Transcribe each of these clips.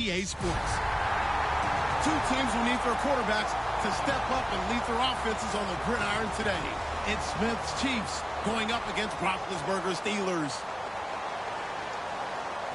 EA Sports. Two teams who need their quarterbacks to step up and lead their offenses on the gridiron today. It's Smith's Chiefs going up against Roethlisberger's Steelers.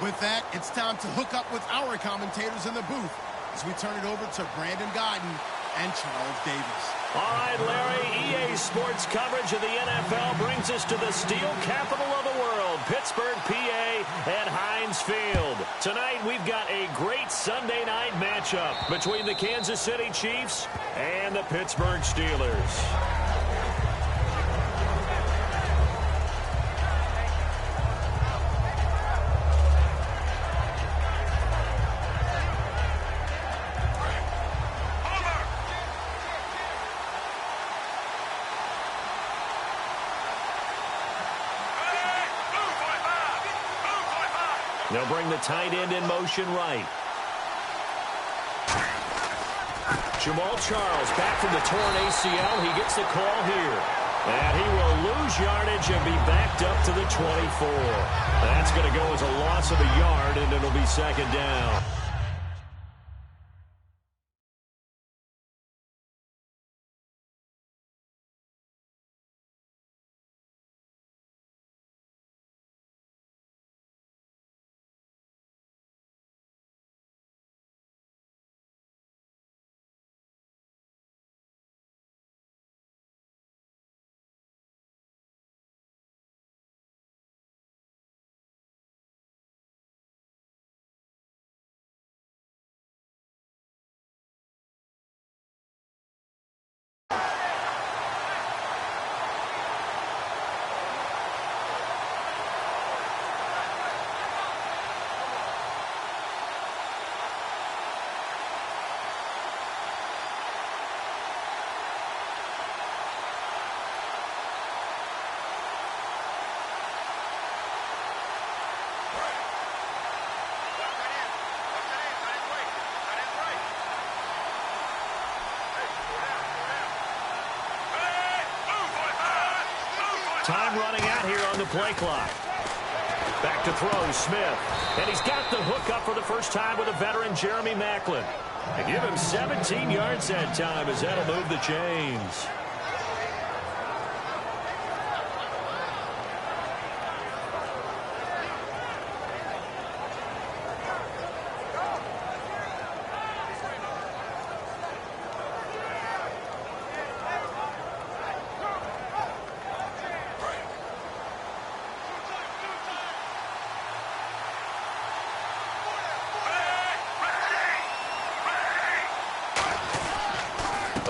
With that, it's time to hook up with our commentators in the booth as we turn it over to Brandon Guyton and Charles Davis. All right, Larry, EA Sports coverage of the NFL brings us to the steel capital of the world, Pittsburgh, PA, at Heinz Field. Tonight, we've got a great Sunday night matchup between the Kansas City Chiefs and the Pittsburgh Steelers. They'll bring the tight end in motion right. Jamal Charles back from the torn ACL. He gets the call here. And he will lose yardage and be backed up to the 24. That's going to go as a loss of a yard, and it'll be second down. Time running out here on the play clock. Back to throw, Smith. And he's got the hook up for the first time with a veteran, Jeremy Maclin. And give him 17 yards that time as that'll move the chains.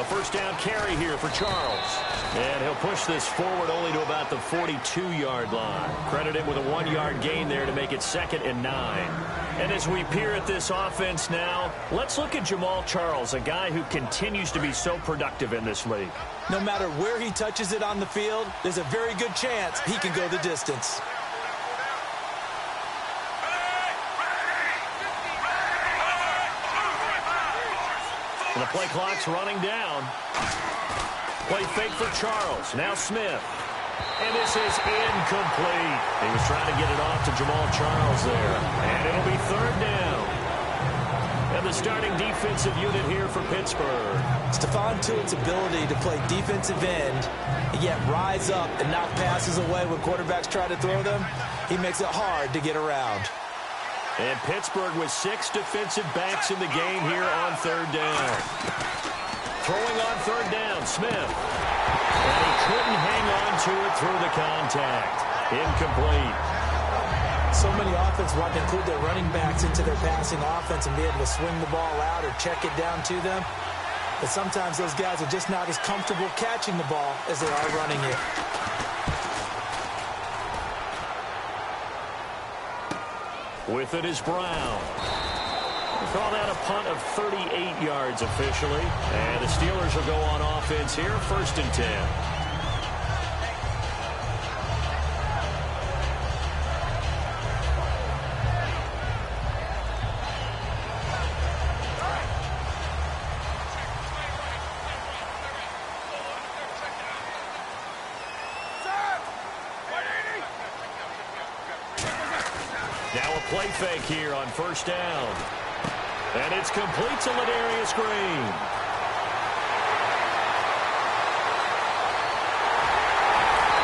First down carry here for Charles. And he'll push this forward only to about the 42-yard line. Credit him with a 1-yard gain there to make it 2nd and 9. And as we peer at this offense now, let's look at Jamal Charles, a guy who continues to be so productive in this league. No matter where he touches it on the field, there's a very good chance he can go the distance. And the play clock's running down. Play fake for Charles. Now Smith. And this is incomplete. He was trying to get it off to Jamal Charles there. And it'll be 3rd down. And the starting defensive unit here for Pittsburgh. Stephon Tuitt's ability to play defensive end and yet rise up and knock passes away when quarterbacks try to throw them, he makes it hard to get around. And Pittsburgh with 6 defensive backs in the game here on 3rd down. Throwing on 3rd down, Smith. And he couldn't hang on to it through the contact. Incomplete. So many offenses want to include their running backs into their passing offense and be able to swing the ball out or check it down to them. But sometimes those guys are just not as comfortable catching the ball as they are running it. With it is Brown. Call that a punt of 38 yards officially. And the Steelers will go on offense here, 1st and 10. Now a play fake here on 1st down. And it's complete to Ladarius Green.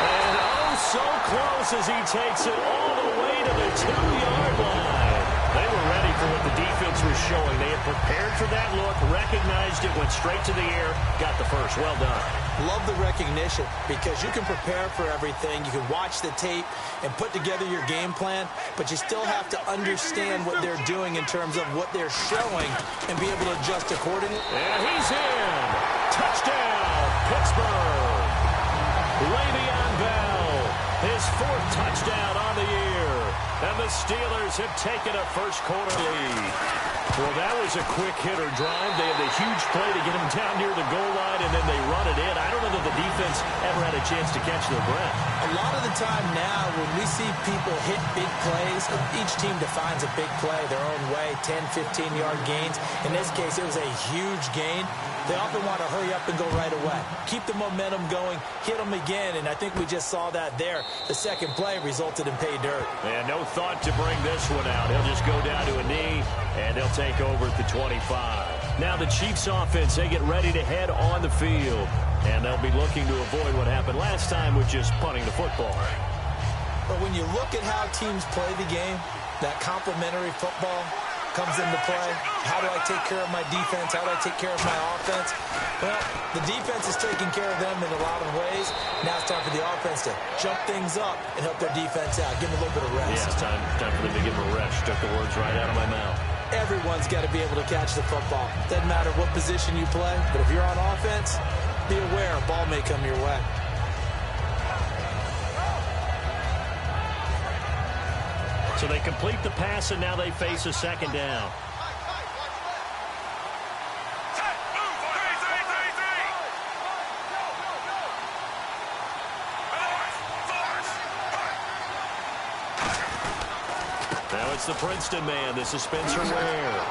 And oh, so close as he takes it all the way to the 2-yard line. They were ready for what the defense was showing. They had prepared for that look, recognized it, went straight to the air, got the first. Well done. Love the recognition because you can prepare for everything. You can watch the tape and put together your game plan, but you still have to understand what they're doing in terms of what they're showing and be able to adjust accordingly. And he's in. Touchdown, Pittsburgh. Le'Veon Bell, his 4th touchdown on the year. And the Steelers have taken a first-quarter lead. Well, that was a quick-hitter drive. They had the huge play to get him down near the goal line, and then they run it in. I don't know that the defense ever had a chance to catch their breath. A lot of the time now, when we see people hit big plays, each team defines a big play their own way, 10, 15-yard gains. In this case, it was a huge gain. They often want to hurry up and go right away. Keep the momentum going, hit them again, and I think we just saw that there. The second play resulted in pay dirt. And no thought to bring this one out. He'll just go down to a knee, and they'll take over at the 25. Now the Chiefs offense, they get ready to head on the field, and they'll be looking to avoid what happened last time with just punting the football. But when you look at how teams play the game, that complementary football comes into play. How do I take care of my defense? How do I take care of my offense? Well, the defense is taking care of them in a lot of ways. Now it's time for the offense to jump things up and help their defense out. Give them a little bit of rest. Yeah, it's time for them to give them a rest. Took the words right out of my mouth. Everyone's got to be able to catch the football. Doesn't matter what position you play, but if you're on offense, be aware a ball may come your way. So they complete the pass, and now they face a second down. Now it's the Princeton man. This is Spencer Ware.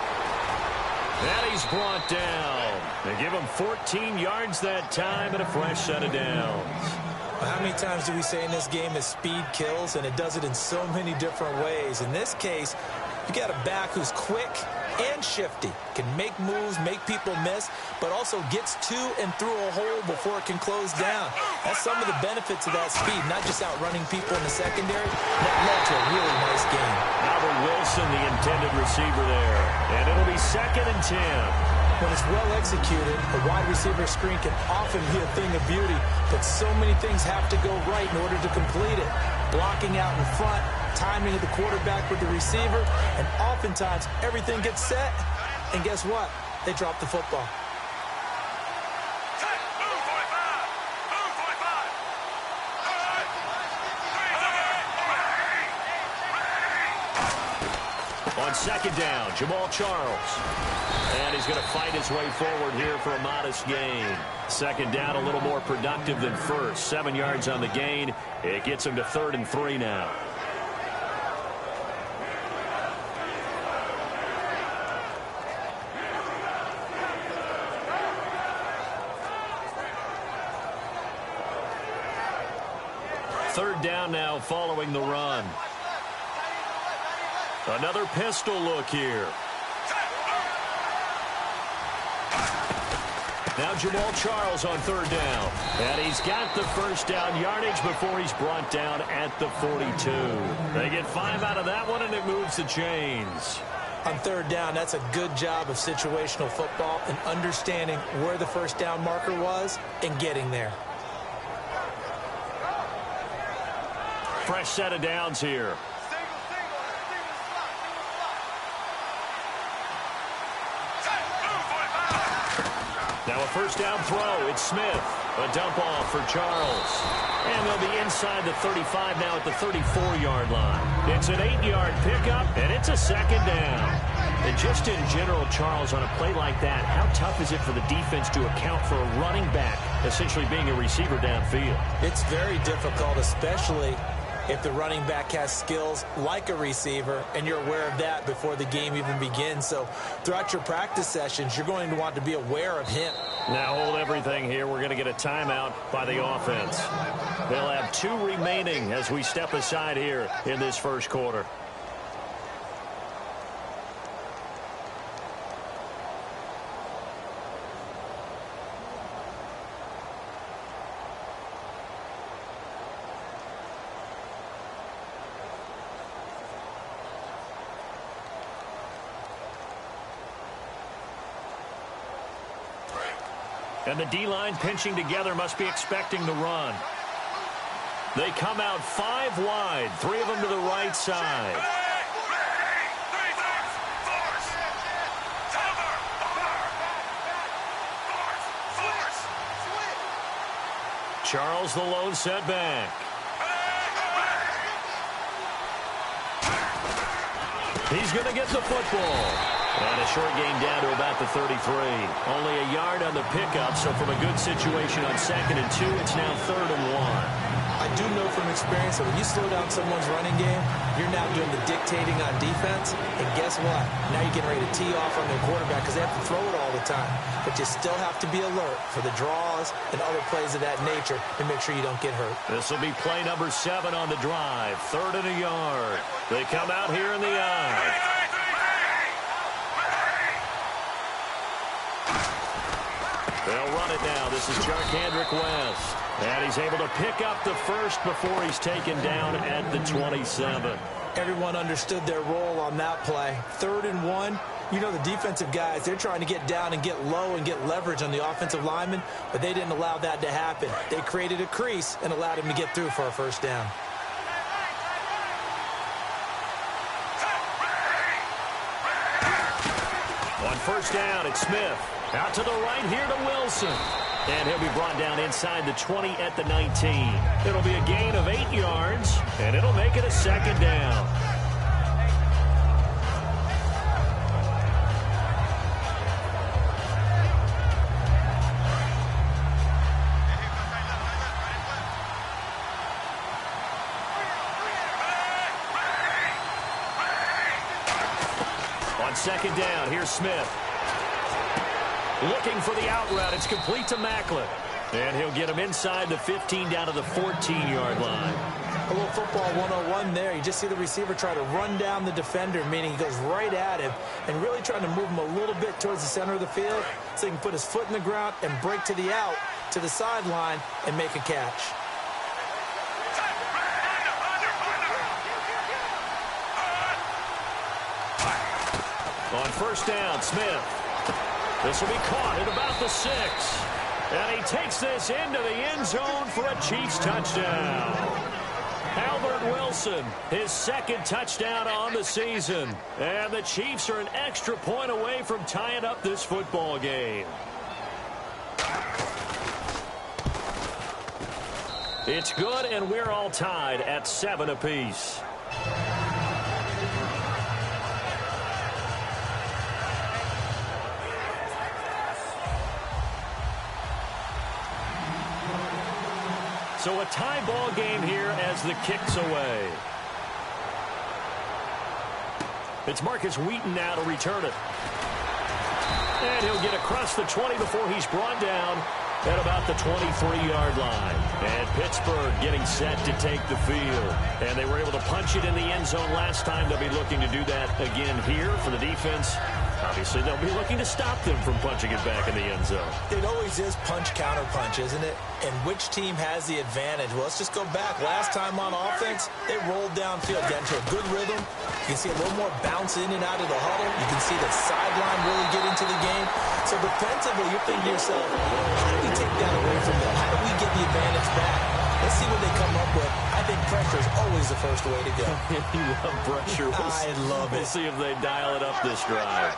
And he's brought down. They give him 14 yards that time and a fresh set of downs. How many times do we say in this game that speed kills, and it does it in so many different ways? In this case, you got a back who's quick and shifty, can make moves, make people miss, but also gets to and through a hole before it can close down. That's some of the benefits of that speed, not just outrunning people in the secondary. That led to a really nice game. Albert Wilson, the intended receiver there. And it'll be 2nd and 10. When it's well executed, a wide receiver screen can often be a thing of beauty, but so many things have to go right in order to complete it. Blocking out in front, timing of the quarterback with the receiver, and oftentimes everything gets set, and guess what? They drop the football. On 2nd down, Jamal Charles. And he's going to fight his way forward here for a modest gain. 2nd down, a little more productive than first. 7 yards on the gain. It gets him to 3rd and 3 now. Third down now following the run. Another pistol look here. Now Jamal Charles on 3rd down. And he's got the first down yardage before he's brought down at the 42. They get 5 out of that one, and it moves the chains. On 3rd down, that's a good job of situational football and understanding where the first down marker was and getting there. Fresh set of downs here. Now a first down throw. It's Smith. A dump off for Charles. And they'll be inside the 35 now at the 34-yard line. It's an 8-yard pickup, and it's a 2nd down. And just in general, Charles, on a play like that, how tough is it for the defense to account for a running back essentially being a receiver downfield? It's very difficult, especially if the running back has skills like a receiver, and you're aware of that before the game even begins. So throughout your practice sessions, you're going to want to be aware of him. Now hold everything here. We're going to get a timeout by the offense. They'll have 2 remaining as we step aside here in this first quarter. And the D-line pinching together must be expecting the run. They come out 5 wide, 3 of them to the right side. Charles, the lone setback. He's going to get the football. And a short gain down to about the 33. Only a yard on the pickup, so from a good situation on 2nd and 2, it's now 3rd and 1. I do know from experience that when you slow down someone's running game, you're now doing the dictating on defense. And guess what? Now you're getting ready to tee off on their quarterback because they have to throw it all the time. But you still have to be alert for the draws and other plays of that nature to make sure you don't get hurt. This will be play number 7 on the drive. 3rd and a yard. They come out here in the eye. They'll run it now. This is Jarkandrick West. And he's able to pick up the first before he's taken down at the 27. Everyone understood their role on that play. 3rd and 1. You know the defensive guys, they're trying to get down and get low and get leverage on the offensive lineman, but they didn't allow that to happen. They created a crease and allowed him to get through for a first down. On first down, it's Smith. Out to the right here to Wilson. And he'll be brought down inside the 20 at the 19. It'll be a gain of 8 yards, and it'll make it a 2nd down. On 2nd down, here's Smith. Looking for the out route. It's complete to Macklin. And he'll get him inside the 15 down to the 14-yard line. A little football 101 there. You just see the receiver try to run down the defender, meaning he goes right at him and really trying to move him a little bit towards the center of the field so he can put his foot in the ground and break to the out, to the sideline, and make a catch. On first down, Smith. This will be caught at about the 6. And he takes this into the end zone for a Chiefs touchdown. Albert Wilson, his 2nd touchdown on the season. And the Chiefs are an extra point away from tying up this football game. It's good, and we're all tied at 7 apiece. So a tie ball game here as the kick's away. It's Marcus Wheaton now to return it. And he'll get across the 20 before he's brought down at about the 23-yard line. And Pittsburgh getting set to take the field. And they were able to punch it in the end zone last time. They'll be looking to do that again here for the defense. Obviously, they'll be looking to stop them from punching it back in the end zone. It always is punch-counter-punch, isn't it? And which team has the advantage? Well, let's just go back. Last time on offense, they rolled downfield, got into a good rhythm. You can see a little more bounce in and out of the huddle. You can see the sideline really get into the game. So defensively, you're thinking to yourself, how do we take that away from them? How do we get the advantage back? Let's see what they come up with. I think pressure is always the first way to go. You love pressure. I love it. We'll see if they dial it up this drive.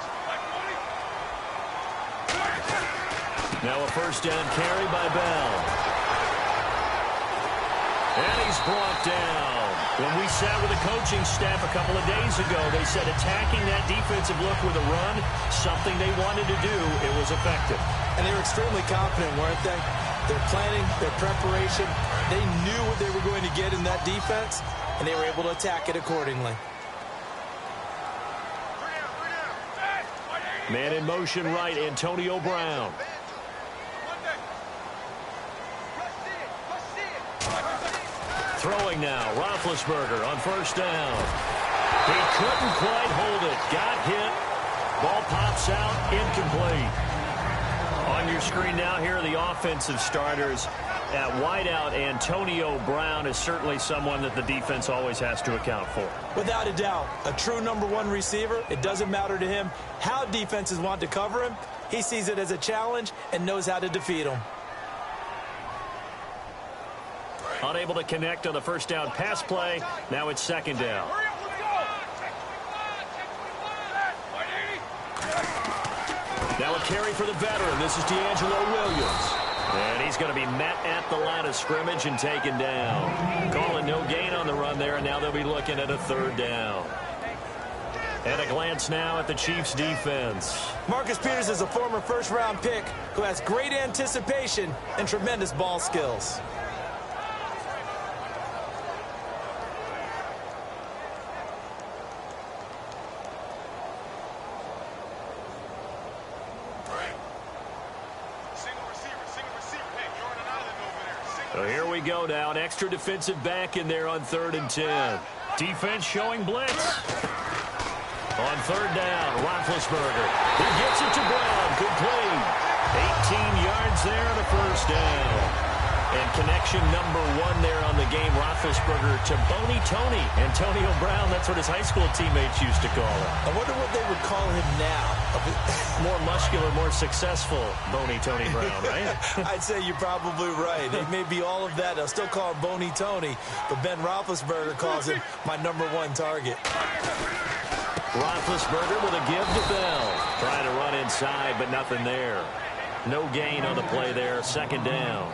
Now a first down carry by Bell. And he's brought down. When we sat with the coaching staff a couple of days ago, they said attacking that defensive look with a run, something they wanted to do, it was effective. And they were extremely confident, weren't they? Their planning, their preparation, they knew what they were going to get in that defense, and they were able to attack it accordingly. Man in motion right, Antonio Brown. Throwing now, Roethlisberger on first down. He couldn't quite hold it. Got hit. Ball pops out, incomplete. On your screen now, here are the offensive starters. At wideout, Antonio Brown is certainly someone that the defense always has to account for. Without a doubt, a true #1 receiver. It doesn't matter to him how defenses want to cover him. He sees it as a challenge and knows how to defeat him. Unable to connect on the first down pass play. Now it's second down. Now a carry for the veteran. This is D'Angelo Williams. And he's going to be met at the line of scrimmage and taken down. Calling no gain on the run there, and now they'll be looking at a third down. And a glance now at the Chiefs' defense. Marcus Peters is a former first-round pick who has great anticipation and tremendous ball skills. So here we go now. An extra defensive back in there on 3rd and 10. Defense showing blitz. On 3rd down, Roethlisberger. He gets it to Brown. Complete. 18 yards there and a first down. And connection number 1 there on the game. Roethlisberger to Boney Tony. Antonio Brown, that's what his high school teammates used to call him. I wonder what they would call him now. More muscular, more successful Boney Tony Brown, right? I'd say you're probably right. It may be all of that. They'll still call him Boney Tony, but Ben Roethlisberger calls him my number 1 target. Roethlisberger with a give to Bell. Trying to run inside, but nothing there. No gain on the play there. Second down.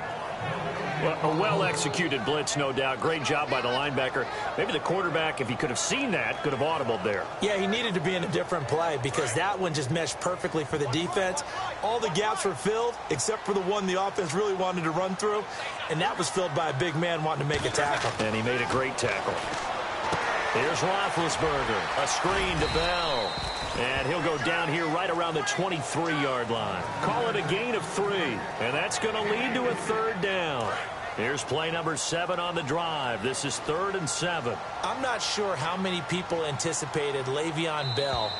Well, a well-executed blitz, no doubt. Great job by the linebacker. Maybe the quarterback, if he could have seen that, could have audibled there. Yeah, he needed to be in a different play because that one just meshed perfectly for the defense. All the gaps were filled except for the one the offense really wanted to run through, and that was filled by a big man wanting to make a tackle. And he made a great tackle. Here's Roethlisberger. A screen to Bell. And he'll go down here right around the 23-yard line. Call it a gain of 3. And that's going to lead to a third down. Here's play number 7 on the drive. This is 3rd and 7. I'm not sure how many people anticipated Le'Veon Bell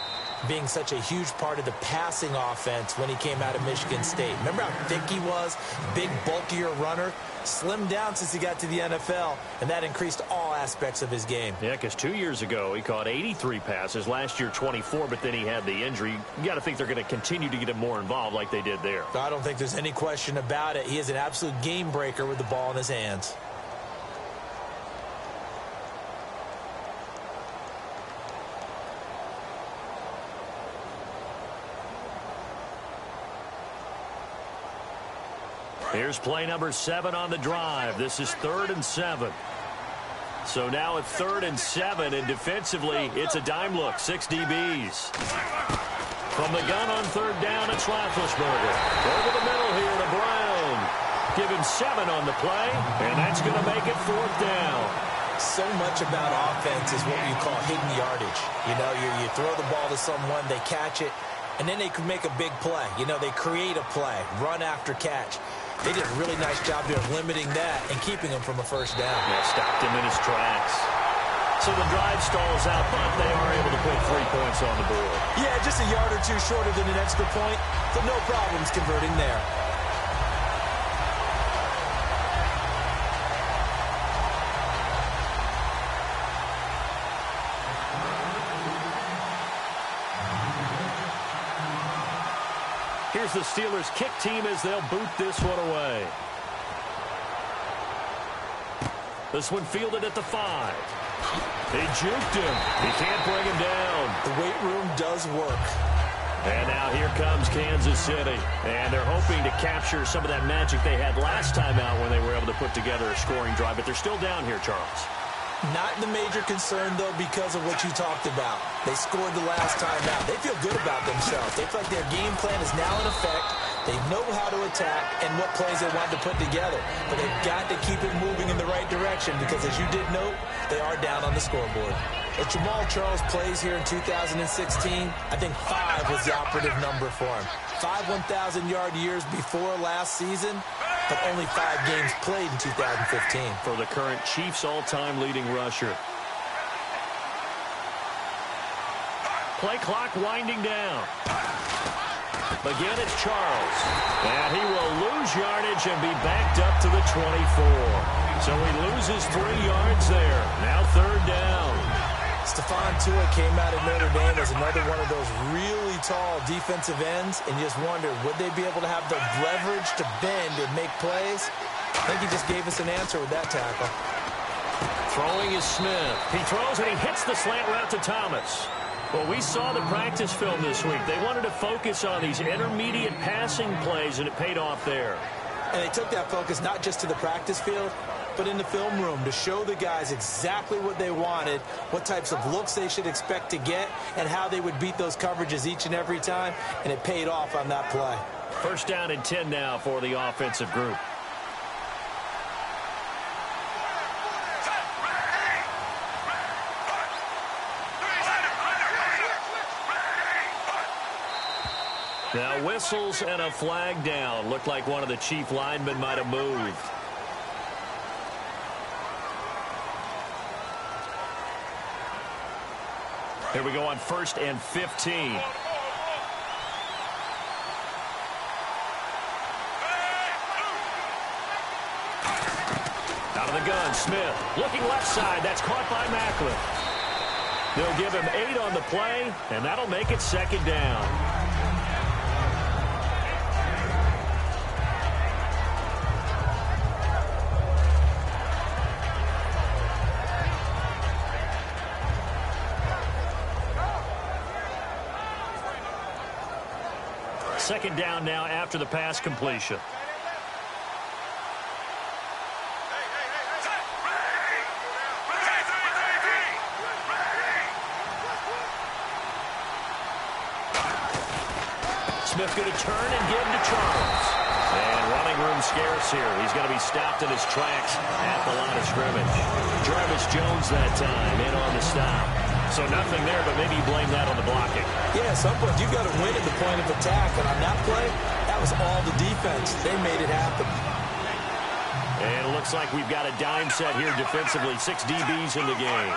being such a huge part of the passing offense when he came out of Michigan State. Remember how thick he was? Big, bulkier runner. Slimmed down since he got to the NFL, and that increased all aspects of his game. Yeah, because 2 years ago, he caught 83 passes. Last year, 24, but then he had the injury. You got to think they're going to continue to get him more involved like they did there. I don't think there's any question about it. He is an absolute game breaker with the ball in his hands. Here's play number 7 on the drive. This is 3rd and 7. So now at 3rd and 7, and defensively, it's a dime look. 6 DBs. From the gun on 3rd down, it's Roethlisberger. Over the middle here to Brown. Give him 7 on the play, and that's going to make it 4th down. So much about offense is what you call hidden yardage. You know, you throw the ball to someone, they catch it, and then they can make a big play. You know, they create a play, run after catch. They did a really nice job there of limiting that and keeping him from a first down. Yeah, stopped him in his tracks. So the drive stalls out, but they are able to put 3 points on the board. Yeah, just a yard or 2 shorter than an extra point, so no problems converting there. Here's the Steelers' kick team as they'll boot this one away. This one fielded at the 5. He juked him. He can't bring him down. The weight room does work. And now here comes Kansas City. And they're hoping to capture some of that magic they had last time out when they were able to put together a scoring drive. But they're still down here, Charles. Not the major concern, though, because of what you talked about. They scored the last time out. They feel good about themselves. They feel like their game plan is now in effect. They know how to attack and what plays they want to put together. But they've got to keep it moving in the right direction because, as you did note, they are down on the scoreboard. As Jamal Charles plays here in 2016, I think 5 was the operative number for him. 5 1,000-yard years before last season, but only 5 games played in 2015. For the current Chiefs all-time leading rusher. Play clock winding down. Again, it's Charles. And he will lose yardage and be backed up to the 24. So he loses 3 yards there. Now 3rd down. Stephon Tuitt came out of Notre Dame as another one of those really tall defensive ends, and you just wondered, would they be able to have the leverage to bend and make plays? I think he just gave us an answer with that tackle. Throwing is Smith. He throws and he hits the slant route to Thomas. Well, we saw the practice film this week. They wanted to focus on these intermediate passing plays, and it paid off there. And they took that focus not just to the practice field, but in the film room to show the guys exactly what they wanted, what types of looks they should expect to get, and how they would beat those coverages each and every time, and it paid off on that play. First down and 10 now for the offensive group. Now whistles and a flag down. Looked like one of the chief linemen might have moved. Here we go on 1st and 15. Out of the gun, Smith. Looking left side. That's caught by Macklin. They'll give him 8 on the play, and that'll make it 2nd down. Second down now after the pass completion. Smith going to turn and give to Charles. And running room scarce here. He's going to be stopped in his tracks at the line of scrimmage. Jarvis Jones that time in on the stop. So nothing there, but maybe you blame that on the blocking. Yeah, at some point you've got to win at the point of attack. And on that play, that was all the defense. They made it happen. And it looks like we've got a dime set here defensively. 6 DBs in the game.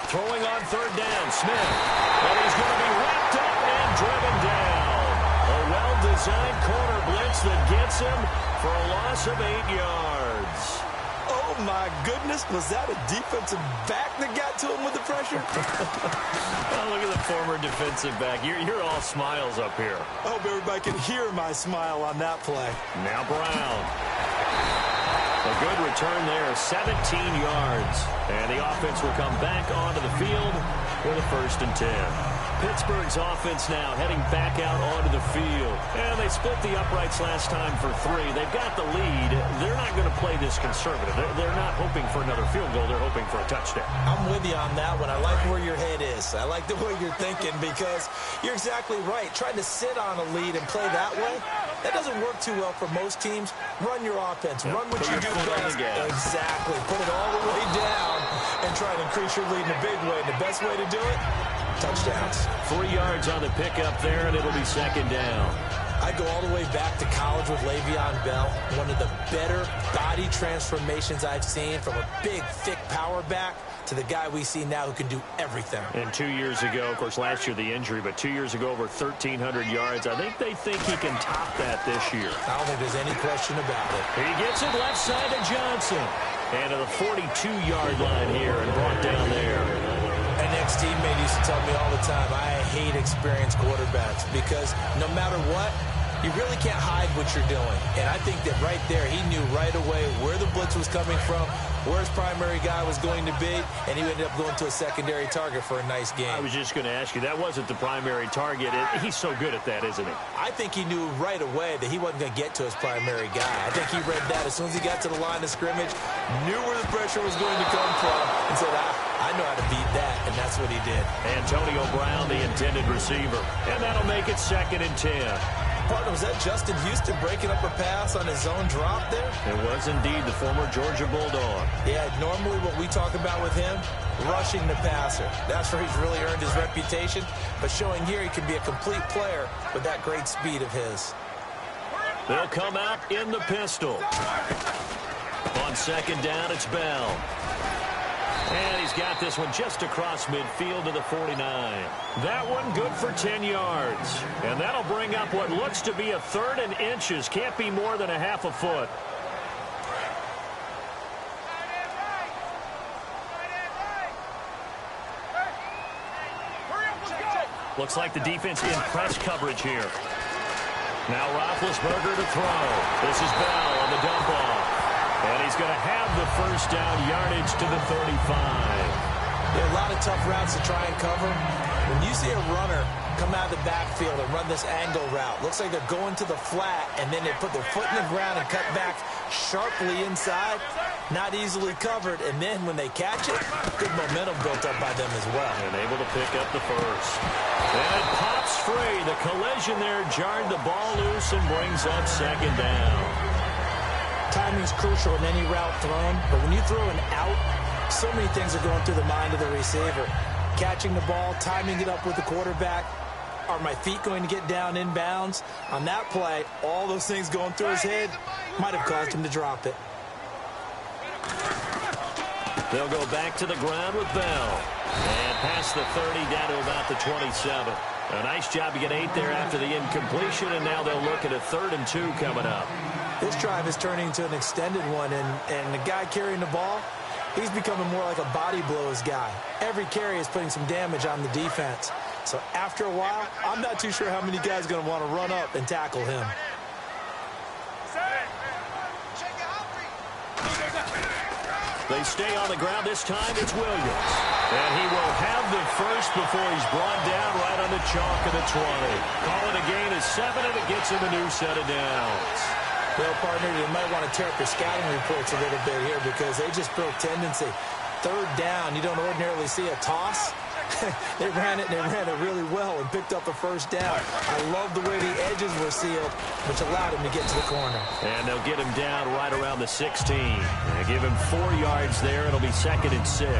Throwing on 3rd down, Smith. And he's going to be wrapped up and driven down. A well-designed corner blitz that gets him for a loss of 8 yards. Oh, my goodness. Was that a defensive back that got to him with the pressure? Oh, look at the former defensive back. You're all smiles up here. I hope everybody can hear my smile on that play. Now Brown. A good return there, 17 yards. And the offense will come back onto the field with a 1st and 10. Pittsburgh's offense now heading back out onto the field. And they split the uprights last time for 3. They've got the lead. They're not going to play this conservative. They're not hoping for another field goal. They're hoping for a touchdown. I'm with you on that one. I like where your head is. I like the way you're thinking because you're exactly right. Trying to sit on a lead and play that way, that doesn't work too well for most teams. Run your offense. Yep. Run what you do best. Exactly. Put it all the way down and try to increase your lead in a big way. And the best way to do it, touchdowns. 3 yards on the pickup there, and it'll be 2nd down. I go all the way back to college with Le'Veon Bell. One of the better body transformations I've seen, from a big, thick power back to the guy we see now who can do everything. And 2 years ago, of course, last year the injury, but 2 years ago over 1,300 yards. I think they think he can top that this year. I don't think there's any question about it. He gets it left side to Johnson. And to the 42-yard line here and brought down there. An ex-teammate used to tell me all the time, I hate experienced quarterbacks because no matter what, you really can't hide what you're doing. And I think that right there, he knew right away where the blitz was coming from, where his primary guy was going to be, and he ended up going to a secondary target for a nice game. I was just going to ask you, that wasn't the primary target. He's so good at that, isn't he? I think he knew right away that he wasn't going to get to his primary guy. I think he read that as soon as he got to the line of scrimmage, knew where the pressure was going to come from, and said, I know how to beat that, and that's what he did. Antonio Brown, the intended receiver, and that'll make it 2nd and 10. Partner, was that Justin Houston breaking up a pass on his own drop there? It was indeed the former Georgia Bulldog. Yeah, normally what we talk about with him, rushing the passer. That's where he's really earned his reputation. But showing here he can be a complete player with that great speed of his. They'll come out in the pistol. On 2nd down, it's Bell. And he's got this one just across midfield to the 49. That one good for 10 yards. And that'll bring up what looks to be a 3rd and inches. Can't be more than a half a foot. Looks like the defense in press coverage here. Now Roethlisberger to throw. This is Bell on the dump off. And he's going to have the first down, yardage to the 35. Yeah, a lot of tough routes to try and cover. When you see a runner come out of the backfield and run this angle route, looks like they're going to the flat, and then they put their foot in the ground and cut back sharply inside. Not easily covered, and then when they catch it, good momentum built up by them as well. And able to pick up the first. And it pops free. The collision there jarred the ball loose and brings up second down. Timing's crucial in any route thrown, but when you throw an out, so many things are going through the mind of the receiver. Catching the ball, timing it up with the quarterback. Are my feet going to get down in bounds? On that play, all those things going through his head might have caused him to drop it. They'll go back to the ground with Bell. And past the 30 down to about the 27. A nice job to get 8 there after the incompletion, and now they'll look at a 3rd and 2 coming up. This drive is turning into an extended one, and the guy carrying the ball, he's becoming more like a body blows guy. Every carry is putting some damage on the defense. So after a while, I'm not too sure how many guys are going to want to run up and tackle him. They stay on the ground. This time it's Williams. And he will have the first before he's brought down right on the chalk of the 20. Call it a gain of 7, and it gets him a new set of downs. Well, partner, you might want to tear up your scouting reports a little bit here because they just broke tendency. 3rd down, you don't ordinarily see a toss. They ran it, and they ran it really well and picked up the first down. I love the way the edges were sealed, which allowed him to get to the corner. And they'll get him down right around the 16. They give him 4 yards there. It'll be 2nd and 6.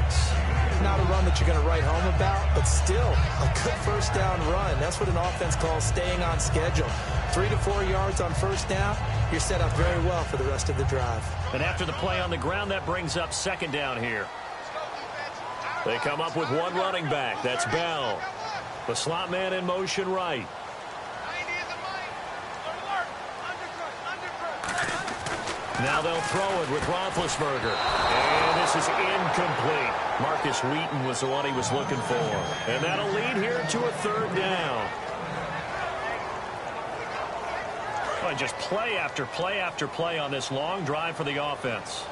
Not a run that you're going to write home about, but still a good first down run. That's what an offense calls staying on schedule. 3 to 4 yards on first down, you're set up very well for the rest of the drive. And after the play on the ground, that brings up 2nd down here. They come up with one running back. That's Bell. The slot man in motion right. Now they'll throw it with Roethlisberger. And this is incomplete. Marcus Wheaton was the one he was looking for. And that'll lead here to a 3rd down. Well, just play after play after play on this long drive for the offense.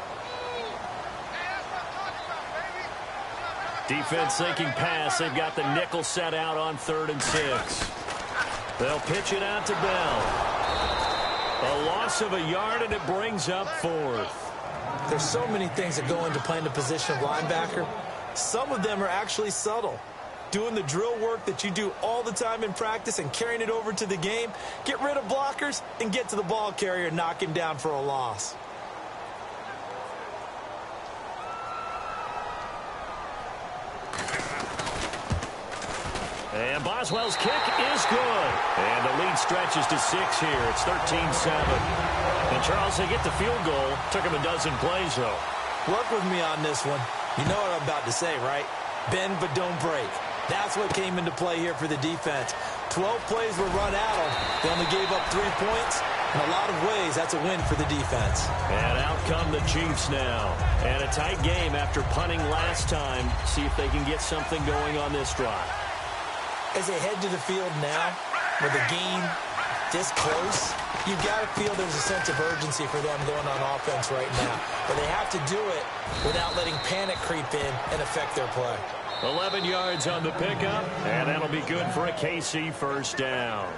Defense thinking pass. They've got the nickel set out on 3rd and 6. They'll pitch it out to Bell. A loss of a yard, and it brings up 4th. There's so many things that go into playing the position of linebacker. Some of them are actually subtle. Doing the drill work that you do all the time in practice and carrying it over to the game. Get rid of blockers and get to the ball carrier and knock him down for a loss. And Boswell's kick is good. And the lead stretches to 6 here. It's 13-7. And Charles, they get the field goal. Took him a dozen plays, though. Work with me on this one. You know what I'm about to say, right? Bend but don't break. That's what came into play here for the defense. 12 plays were run at them. They only gave up 3 points. In a lot of ways, that's a win for the defense. And out come the Chiefs now. And a tight game after punting last time. See if they can get something going on this drive. As they head to the field now, with the game this close, you've got to feel there's a sense of urgency for them going on offense right now. But they have to do it without letting panic creep in and affect their play. 11 yards on the pickup, and that'll be good for a KC first down.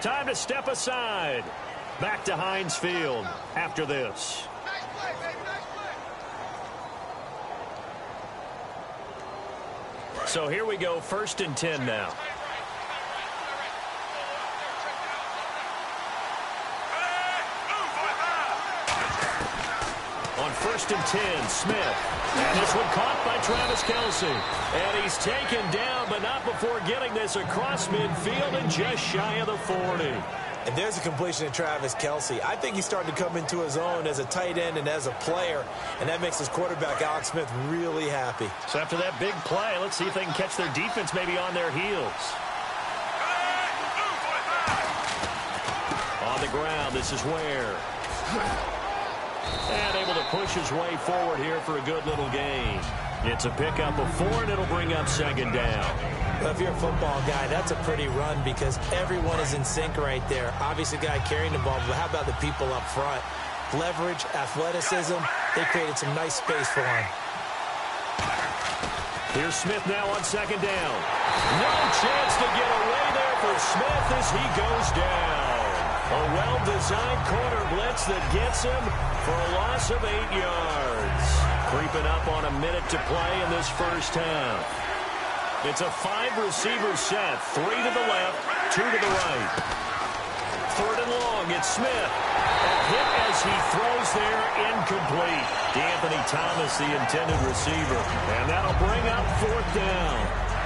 Time to step aside. Back to Heinz Field after this. So here we go, 1st and 10 now. On 1st and 10, Smith. And this one caught by Travis Kelce. And he's taken down, but not before getting this across midfield and just shy of the 40. And there's a completion to Travis Kelce. I think he's starting to come into his own as a tight end and as a player, and that makes his quarterback, Alex Smith, really happy. So after that big play, let's see if they can catch their defense maybe on their heels. On the ground, this is Ware. And able to push his way forward here for a good little gain. It's a pickup of 4, and it'll bring up second down. Well, if you're a football guy, that's a pretty run because everyone is in sync right there. Obviously, the guy carrying the ball, but how about the people up front? Leverage, athleticism, they created some nice space for him. Here's Smith now on second down. No chance to get away there for Smith as he goes down. A well-designed corner blitz that gets him for a loss of 8 yards. Creeping up on a minute to play in this first half. It's a 5-receiver set. 3 to the left, 2 to the right. 3rd and long, it's Smith. A hit as he throws there, incomplete. D'Anthony Thomas, the intended receiver. And that'll bring up 4th down.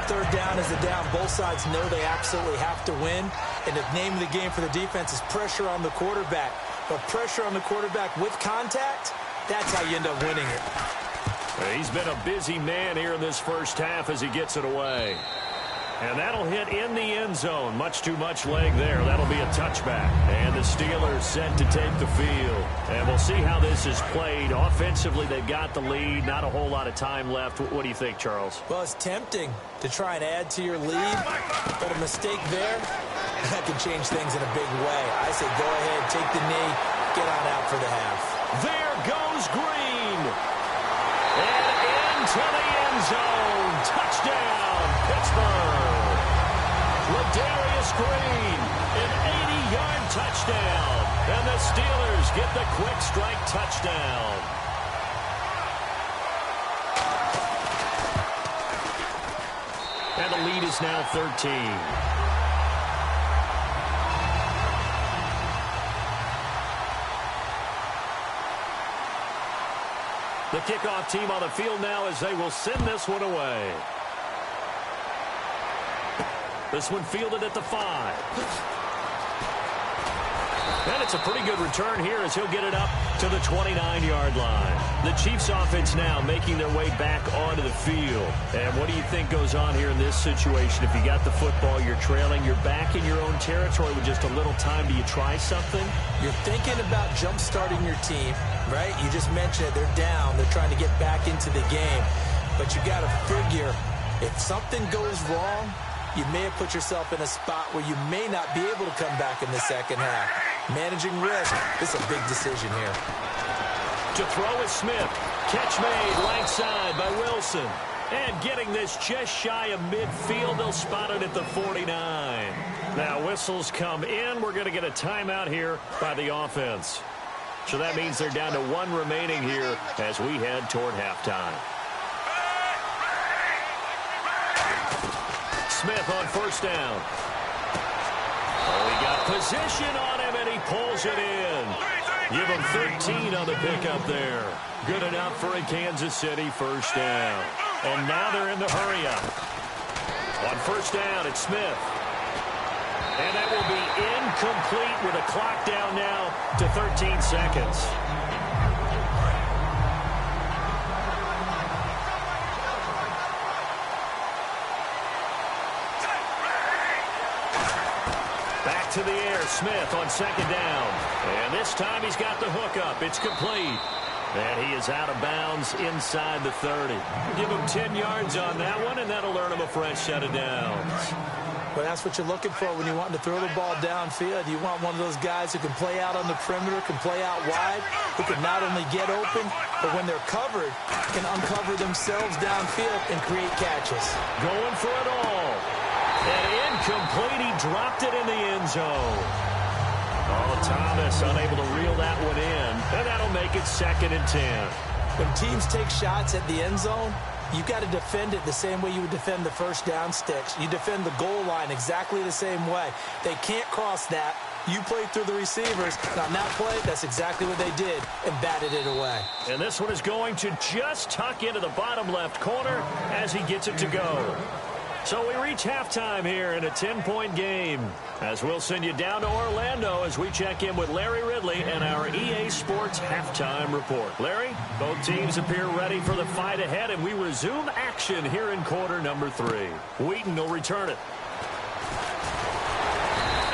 3rd down is the down. Both sides know they absolutely have to win. And the name of the game for the defense is pressure on the quarterback. But pressure on the quarterback with contact, that's how you end up winning it. He's been a busy man here in this first half as he gets it away. And that'll hit in the end zone. Much too much leg there. That'll be a touchback. And the Steelers set to take the field. And we'll see how this is played. Offensively, they've got the lead. Not a whole lot of time left. What do you think, Charles? Well, it's tempting to try and add to your lead. But a mistake there, that can change things in a big way. I say go ahead, take the knee, get on out for the half. There goes Green. And into the end zone. Touchdown, Pittsburgh. Ladarius Green, an 80-yard touchdown. And the Steelers get the quick strike touchdown. And the lead is now 13. The kickoff team on the field now as they will send this one away. This one fielded at the 5. And it's a pretty good return here as he'll get it up to the 29-yard line. The Chiefs offense now making their way back onto the field. And what do you think goes on here in this situation? If you got the football, you're trailing, you're back in your own territory with just a little time. Do you try something? You're thinking about jump-starting your team, right? You just mentioned it. They're down. They're trying to get back into the game. But you got to figure if something goes wrong, you may have put yourself in a spot where you may not be able to come back in the second half. Managing risk, this is a big decision here. To throw is Smith. Catch made, right side by Wilson. And getting this just shy of midfield, they'll spot it at the 49. Now whistles come in. We're going to get a timeout here by the offense. So that means they're down to 1 remaining here as we head toward halftime. Smith on first down. Oh, he got position on him, and he pulls it in. Give him 13 on the pickup there. Good enough for a Kansas City first down. And now they're in the hurry-up. On first down, it's Smith. And that will be incomplete with a clock down now to 13 seconds. Back to the air, Smith on second down. And this time he's got the hook up. It's complete. And he is out of bounds inside the 30. Give him 10 yards on that one, and that'll earn him a fresh set of downs. Well, that's what you're looking for when you want to throw the ball downfield. You want one of those guys who can play out on the perimeter, can play out wide, who can not only get open, but when they're covered, can uncover themselves downfield and create catches. Going for it all. And incomplete. He dropped it in the end zone. Oh, Thomas unable to reel that one in. And that'll make it 2nd and 10. When teams take shots at the end zone, you've got to defend it the same way you would defend the first down sticks. You defend the goal line exactly the same way. They can't cross that. You played through the receivers. And on that play, that's exactly what they did and batted it away. And this one is going to just tuck into the bottom left corner as he gets it to go. So we reach halftime here in a 10-point game. As we'll send you down to Orlando as we check in with Larry Ridley and our EA Sports halftime report. Larry, both teams appear ready for the fight ahead, and we resume action here in quarter number 3. Wheaton will return it.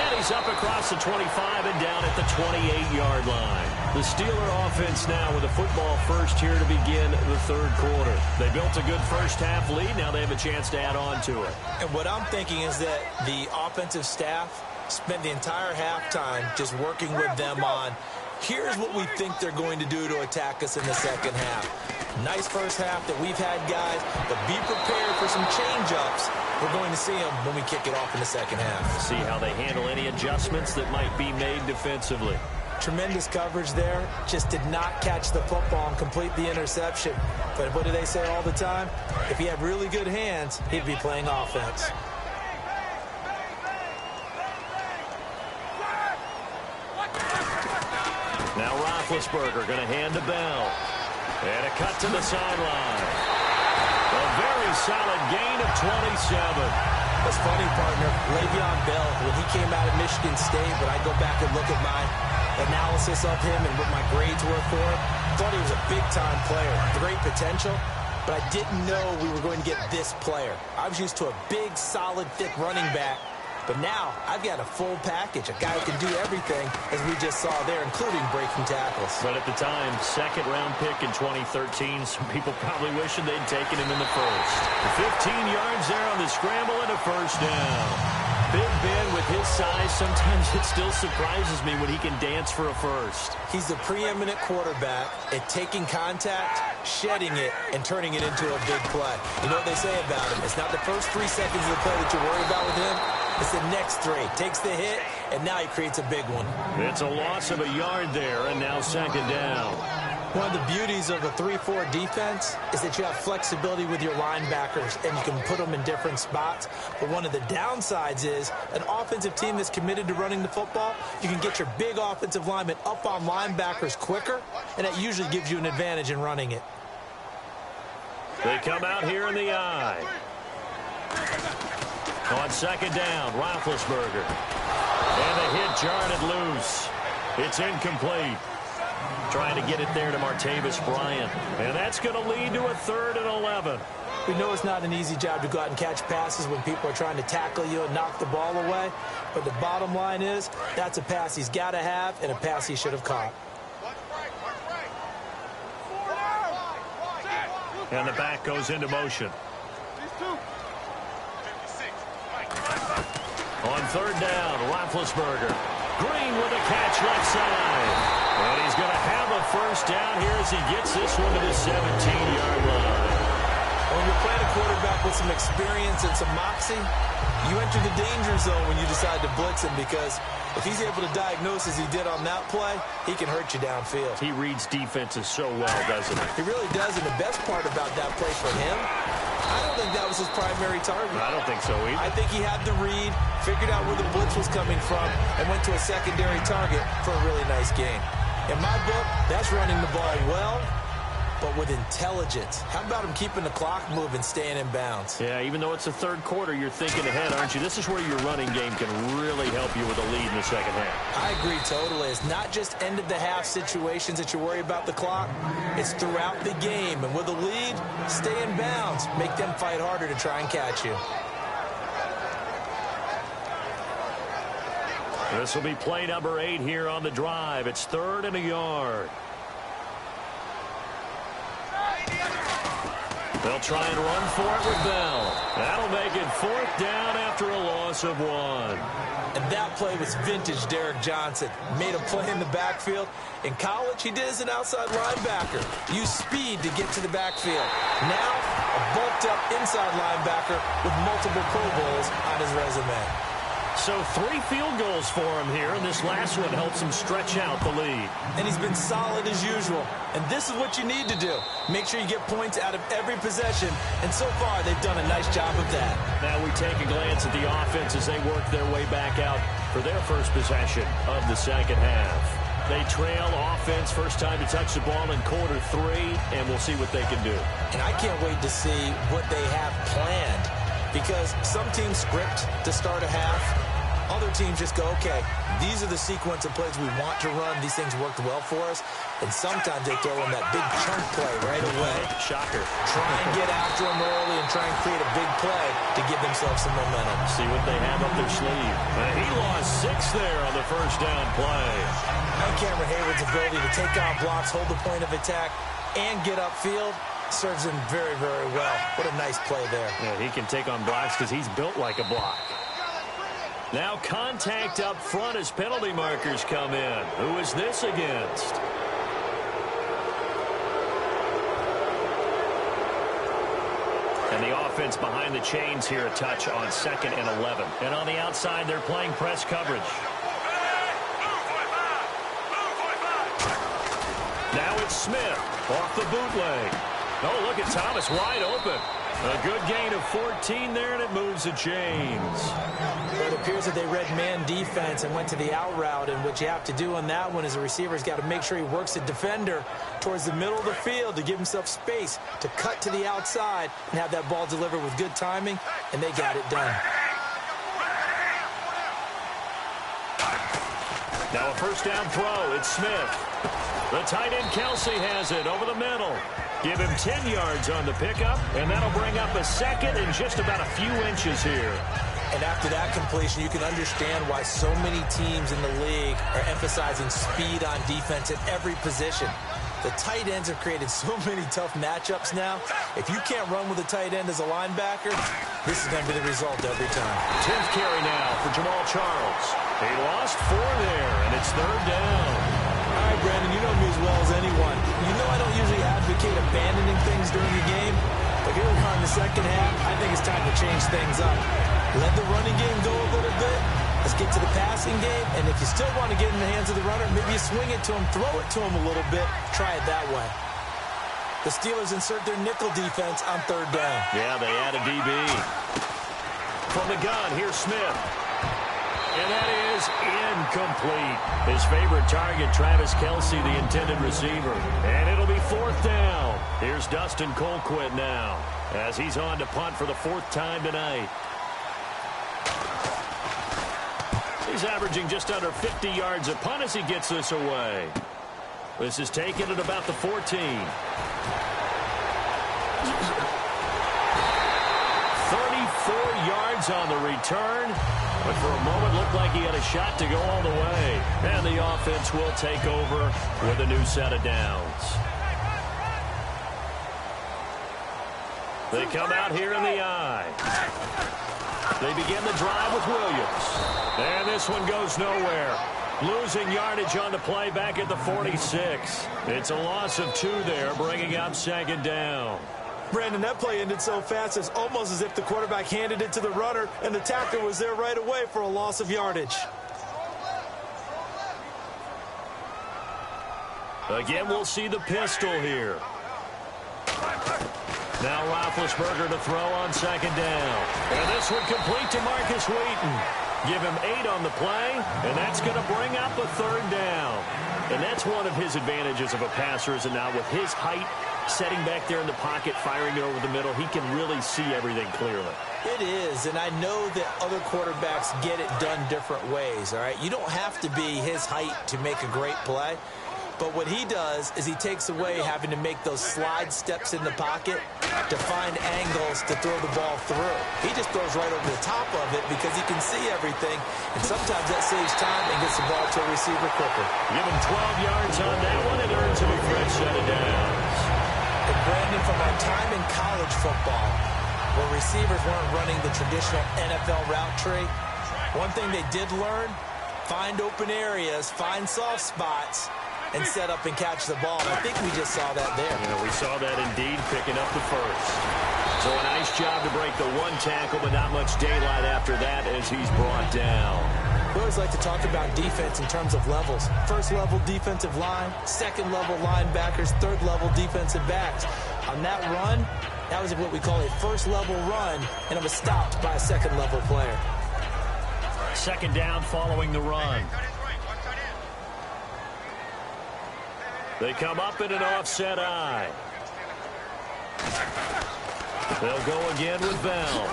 And he's up across the 25 and down at the 28-yard line. The Steeler offense now with a football first here to begin the third quarter. They built a good first half lead. Now they have a chance to add on to it. And what I'm thinking is that the offensive staff spent the entire halftime just working with them on, here's what we think they're going to do to attack us in the second half. Nice first half that we've had, guys, but be prepared for some change-ups. We're going to see them when we kick it off in the second half. See how they handle any adjustments that might be made defensively. Tremendous coverage there. Just did not catch the football and complete the interception. But what do they say all the time? If he had really good hands, he'd be playing offense. Now Roethlisberger going to hand to Bell. And a cut to the sideline. A very solid gain of 27. That's funny, partner. Le'Veon Bell, when he came out of Michigan State, when I go back and look at my analysis of him and what my grades were for him, thought he was a big-time player, great potential, but I didn't know we were going to get this player. I was used to a big, solid, thick running back, but now I've got a full package, a guy who can do everything, as we just saw there, including breaking tackles. But at the time, second-round pick in 2013, some people probably wishing they'd taken him in the first. 15 yards there on the scramble and a first down. Big Ben, with his size, sometimes it still surprises me when he can dance for a first. He's the preeminent quarterback at taking contact, shedding it, and turning it into a big play. You know what they say about him? It's not the first 3 seconds of the play that you worry about with him. It's the next 3. Takes the hit, and now he creates a big one. It's a loss of a yard there, and now second down. One of the beauties of a 3-4 defense is that you have flexibility with your linebackers, and you can put them in different spots. But one of the downsides is an offensive team that's committed to running the football, you can get your big offensive linemen up on linebackers quicker, and that usually gives you an advantage in running it. They come out here in the eye. On second down, Roethlisberger. And the hit jarred it loose. It's incomplete. Trying to get it there to Martavis Bryant. And that's going to lead to a 3rd and 11. We know it's not an easy job to go out and catch passes when people are trying to tackle you and knock the ball away. But the bottom line is, that's a pass he's got to have and a pass he should have caught. And the back goes into motion. On third down, Roethlisberger. Green with a catch left side. And he's going to have a first down here as he gets this one to the 17-yard line. When you're playing a quarterback with some experience and some moxie, you enter the danger zone when you decide to blitz him, because if he's able to diagnose as he did on that play, he can hurt you downfield. He reads defenses so well, doesn't he? He really does, and the best part about that play for him, I don't think that was his primary target. I don't think so either. I think he had the read, figured out where the blitz was coming from, and went to a secondary target for a really nice game. In my book, that's running the ball well, but with intelligence. How about him keeping the clock moving, staying in bounds? Yeah, even though it's the third quarter, you're thinking ahead, aren't you? This is where your running game can really help you with a lead in the second half. I agree totally. It's not just end-of-the-half situations that you worry about the clock. It's throughout the game. And with a lead, stay in bounds. Make them fight harder to try and catch you. This will be play number 8 here on the drive. It's 3rd and a yard. They'll try and run for it with Bell. That'll make it 4th down after a loss of 1. And that play was vintage Derek Johnson. Made a play in the backfield. In college, he did as an outside linebacker. Used speed to get to the backfield. Now, a bulked-up inside linebacker with multiple Pro Bowls on his resume. So 3 field goals for him here, and this last one helps him stretch out the lead. And he's been solid as usual. And this is what you need to do. Make sure you get points out of every possession. And so far, they've done a nice job of that. Now we take a glance at the offense as they work their way back out for their first possession of the second half. They trail offense, first time to touch the ball in quarter 3, and we'll see what they can do. And I can't wait to see what they have planned, because some teams script to start a half. Other teams just go, okay, these are the sequence of plays we want to run. These things worked well for us. And sometimes they throw in that big chunk play right away. Shocker. Try and get after them early and try and create a big play to give themselves some momentum. See what they have up their sleeve. And he lost 6 there on the first down play. And Cameron Hayward's ability to take on blocks, hold the point of attack, and get upfield serves him very, very well. What a nice play there. Yeah, he can take on blocks because he's built like a block. Now contact up front as penalty markers come in. Who is this against? And the offense behind the chains here, a touch on 2nd and 11. And on the outside, they're playing press coverage. Now it's Smith off the bootleg. Oh, look at Thomas wide open. A good gain of 14 there, and it moves the chains. Well, it appears that they read man defense and went to the out route, and what you have to do on that one is a receiver's got to make sure he works the defender towards the middle of the field to give himself space to cut to the outside and have that ball delivered with good timing, and they got it done. Now a first down throw. It's Smith. The tight end Kelsey has it over the middle. Give him 10 yards on the pickup, and that'll bring up a second and just about a few inches here. And after that completion, you can understand why so many teams in the league are emphasizing speed on defense at every position. The tight ends have created so many tough matchups now. If you can't run with a tight end as a linebacker, this is going to be the result every time. 10th carry now for Jamal Charles. He lost 4 there, and it's 3rd down. All right, Brandon, you know me as well as anyone. You know I don't usually advocate abandoning things during the game, but here we are in the second half. I think it's time to change things up. Let the running game go a little bit. Let's get to the passing game, and if you still want to get in the hands of the runner, maybe you swing it to him, throw it to him a little bit, try it that way. The Steelers insert their nickel defense on 3rd down. Yeah, they add a DB. From the gun, here's Smith. And that is incomplete. His favorite target, Travis Kelsey, the intended receiver. And it'll be 4th down. Here's Dustin Colquitt now as he's on to punt for the 4th time tonight. He's averaging just under 50 yards a punt as he gets this away. This is taken at about the 14. 34 yards on the return. But for a moment, looked like he had a shot to go all the way. And the offense will take over with a new set of downs. They come out here in the I. They begin the drive with Williams. And this one goes nowhere. Losing yardage on the play back at the 46. It's a loss of 2 there, bringing up 2nd down. Brandon, that play ended so fast, it's almost as if the quarterback handed it to the runner, and the tackler was there right away for a loss of yardage. Again, we'll see the pistol here. Now Roethlisberger to throw on 2nd down. And this one complete to Marcus Wheaton. Give him 8 on the play, and that's going to bring up a 3rd down. And that's one of his advantages of a passer, is now with his height, setting back there in the pocket, firing it over the middle, he can really see everything clearly. It is, and I know that other quarterbacks get it done different ways, all right? You don't have to be his height to make a great play, but what he does is he takes away having to make those slide steps in the pocket to find angles to throw the ball through. He just throws right over the top of it because he can see everything, and sometimes that saves time and gets the ball to a receiver quicker. Give him 12 yards on that one, and earns him a fresh set of downs. And Brandon, from our time in college football, where receivers weren't running the traditional NFL route tree, one thing they did learn, find open areas, find soft spots, and set up and catch the ball. And I think we just saw that there. Yeah, we saw that indeed, picking up the first. So a nice job to break the 1 tackle, but not much daylight after that as he's brought down. We always like to talk about defense in terms of levels. First level defensive line, second level linebackers, third level defensive backs. On that run, that was what we call a first level run, and it was stopped by a second level player. 2nd down following the run. They come up in an offset I. They'll go again with Bell.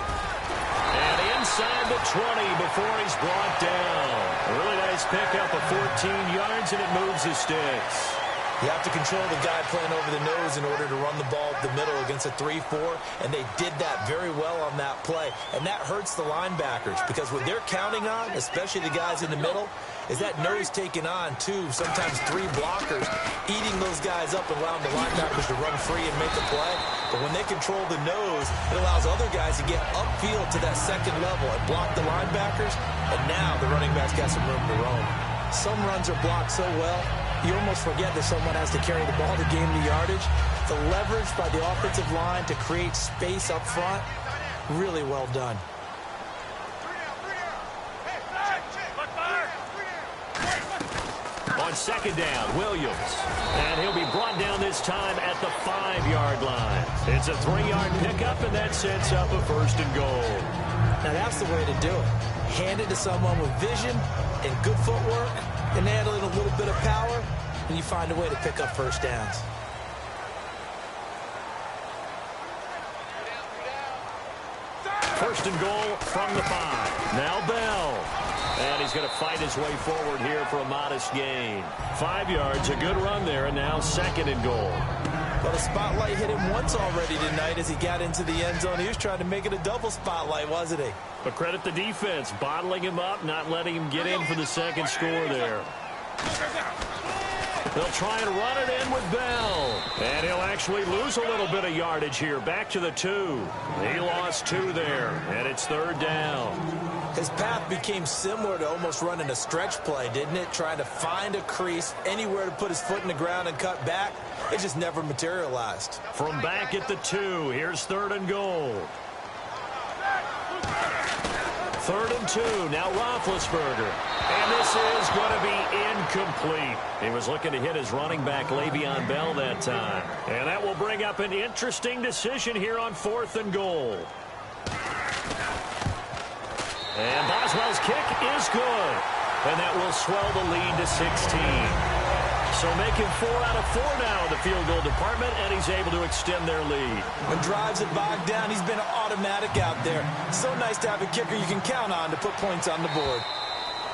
And inside the 20 before he's brought down. A really nice pickup of 14 yards, and it moves the sticks. You have to control the guy playing over the nose in order to run the ball up the middle against a 3-4, and they did that very well on that play. And that hurts the linebackers because what they're counting on, especially the guys in the middle, is that nose taking on 2, sometimes 3 blockers, eating those guys up and allowing the linebackers to run free and make a play. But when they control the nose, it allows other guys to get upfield to that second level and block the linebackers, and now the running back's got some room to roam. Some runs are blocked so well, you almost forget that someone has to carry the ball to gain the yardage. The leverage by the offensive line to create space up front, really well done. On second down, Williams. And he'll be brought down this time at the 5-yard line. It's a 3-yard pickup, and that sets up a 1st and goal. Now that's the way to do it. Hand it to someone with vision and good footwork, and add in a little bit of power, and you find a way to pick up 1st downs. First and goal from the 5. Now Bell. And he's going to fight his way forward here for a modest gain. 5 yards, a good run there, and now 2nd and goal. Well, the spotlight hit him once already tonight as he got into the end zone. He was trying to make it a double spotlight, wasn't he? But credit the defense, bottling him up, not letting him get in for the 2nd score there. They'll try and run it in with Bell. And he'll actually lose a little bit of yardage here. Back to the 2. He lost 2 there, and it's 3rd down. His path became similar to almost running a stretch play, didn't it? Trying to find a crease, anywhere to put his foot in the ground and cut back. It just never materialized. From back at the 2, here's 3rd and goal. 3rd and 2, now Roethlisberger. And this is going to be incomplete. He was looking to hit his running back, Le'Veon Bell, that time. And that will bring up an interesting decision here on 4th and goal. And Boswell's kick is good. And that will swell the lead to 16. So making 4 out of 4 now in the field goal department, and he's able to extend their lead. When drives are bogged down, he's been automatic out there. So nice to have a kicker you can count on to put points on the board.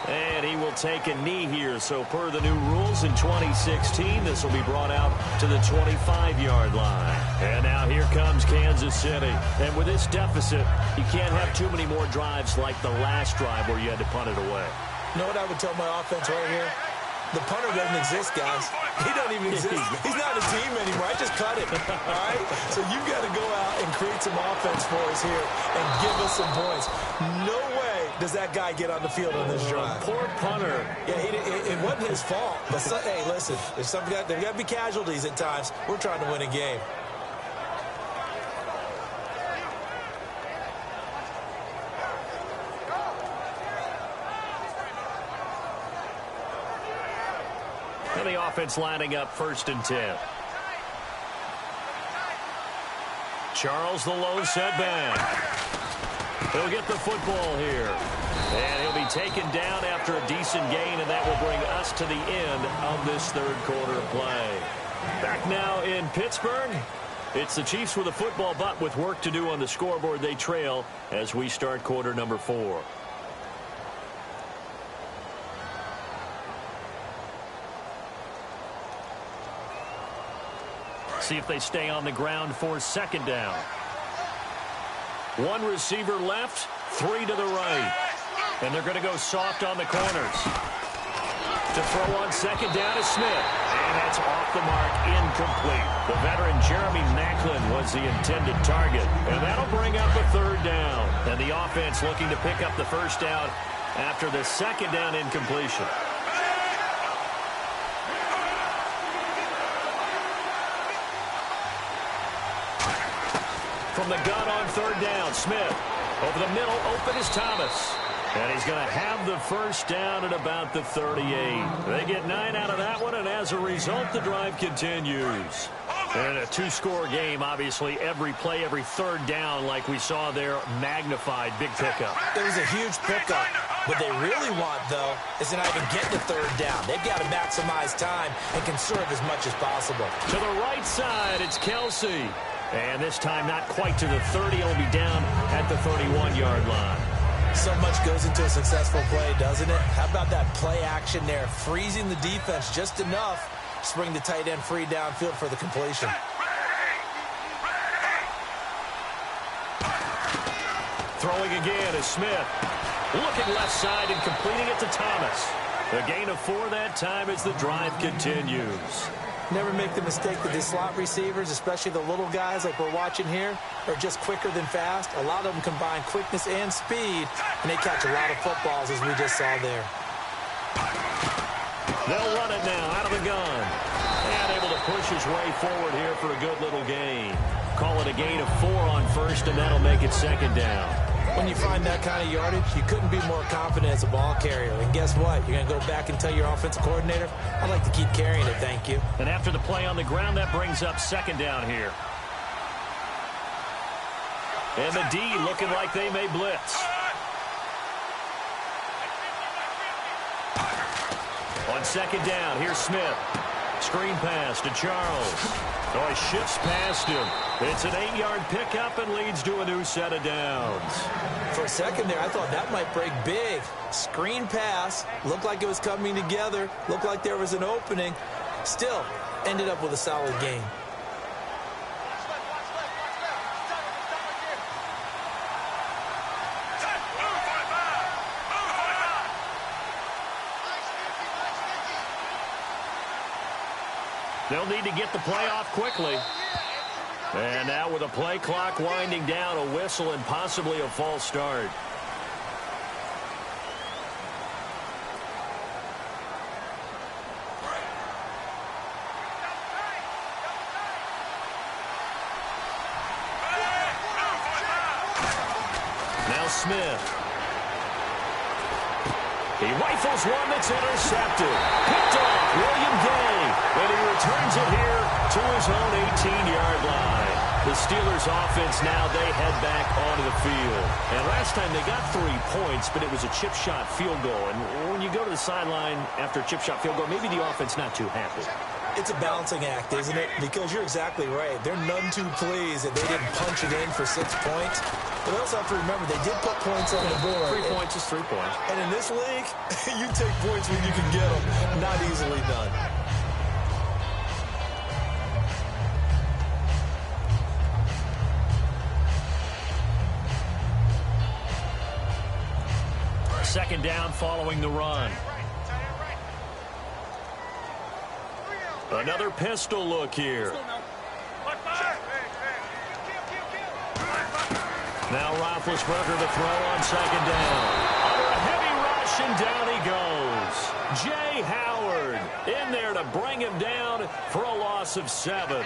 And he will take a knee here. So per the new rules in 2016, this will be brought out to the 25-yard line. And now here comes Kansas City. And with this deficit, you can't have too many more drives like the last drive where you had to punt it away. You know what I would tell my offense right here? The punter doesn't exist, guys. He doesn't even exist. He's not a team anymore. I just cut it. All right? So you've got to go out and create some offense for us here and give us some points. No way does that guy get on the field on this drive. Poor punter. Yeah, it wasn't his fault. But, hey, listen, there's got to be casualties at times. We're trying to win a game. And the offense lining up 1st and 10. Charles, the low setback. He'll get the football here. And he'll be taken down after a decent gain, and that will bring us to the end of this 3rd quarter play. Back now in Pittsburgh. It's the Chiefs with a football, but with work to do on the scoreboard, they trail as we start quarter number 4. See if they stay on the ground for 2nd down. 1 receiver left, 3 to the right. And they're going to go soft on the corners. To throw on 2nd down is Smith. And that's off the mark, incomplete. The veteran Jeremy Maclin was the intended target. And that'll bring up a 3rd down. And the offense looking to pick up the 1st down after the 2nd down incompletion. From the gun on 3rd down, Smith. Over the middle, open is Thomas. And he's going to have the 1st down at about the 38. They get 9 out of that one, and as a result, the drive continues. And a 2-score game, obviously, every play, every 3rd down, like we saw there, magnified, big pickup. It was a huge pickup. What they really want, though, is to not even get the 3rd down. They've got to maximize time and conserve as much as possible. To the right side, it's Kelsey. And this time not quite to the 30. He'll be down at the 31-yard line. So much goes into a successful play, doesn't it? How about that play action there? Freezing the defense just enough to bring the tight end free downfield for the completion. Throwing again is Smith. Looking left side and completing it to Thomas. A gain of 4 that time as the drive continues. Never make the mistake that the slot receivers, especially the little guys like we're watching here, are just quicker than fast. A lot of them combine quickness and speed, and they catch a lot of footballs, as we just saw there. They'll run it now out of the gun. And able to push his way forward here for a good little gain. Call it a gain of 4 on first, and that'll make it second down. When you find that kind of yardage, you couldn't be more confident as a ball carrier. And guess what? You're going to go back and tell your offensive coordinator, I'd like to keep carrying it, thank you. And after the play on the ground, that brings up second down here. And the D looking like they may blitz. On second down, here's Smith. Screen pass to Charles. Oh, he shifts past him. It's an 8-yard pickup and leads to a new set of downs. For a second there, I thought that might break big. Screen pass. Looked like it was coming together. Looked like there was an opening. Still, ended up with a solid gain. They'll need to get the play off quickly. And now with the play clock winding down, a whistle and possibly a false start. Now Smith. He rifles one that's intercepted. Picked off William Gay. And he returns it here to his own 18-yard line. The Steelers offense now, they head back onto the field. And last time they got 3 points, but it was a chip shot field goal. And when you go to the sideline after a chip shot field goal, maybe the offense not too happy. It's a balancing act, isn't it? Because you're exactly right. They're none too pleased that they didn't punch it in for 6 points. But they also have to remember they did put points on the board. 3 points is 3 points. And in this league, you take points when you can get them. Not easily done. Second down following the run. Another pistol look here. Now Roethlisberger to throw on second down. Under a heavy rush, and down he goes. Jay Howard in there to bring him down for a loss of 7.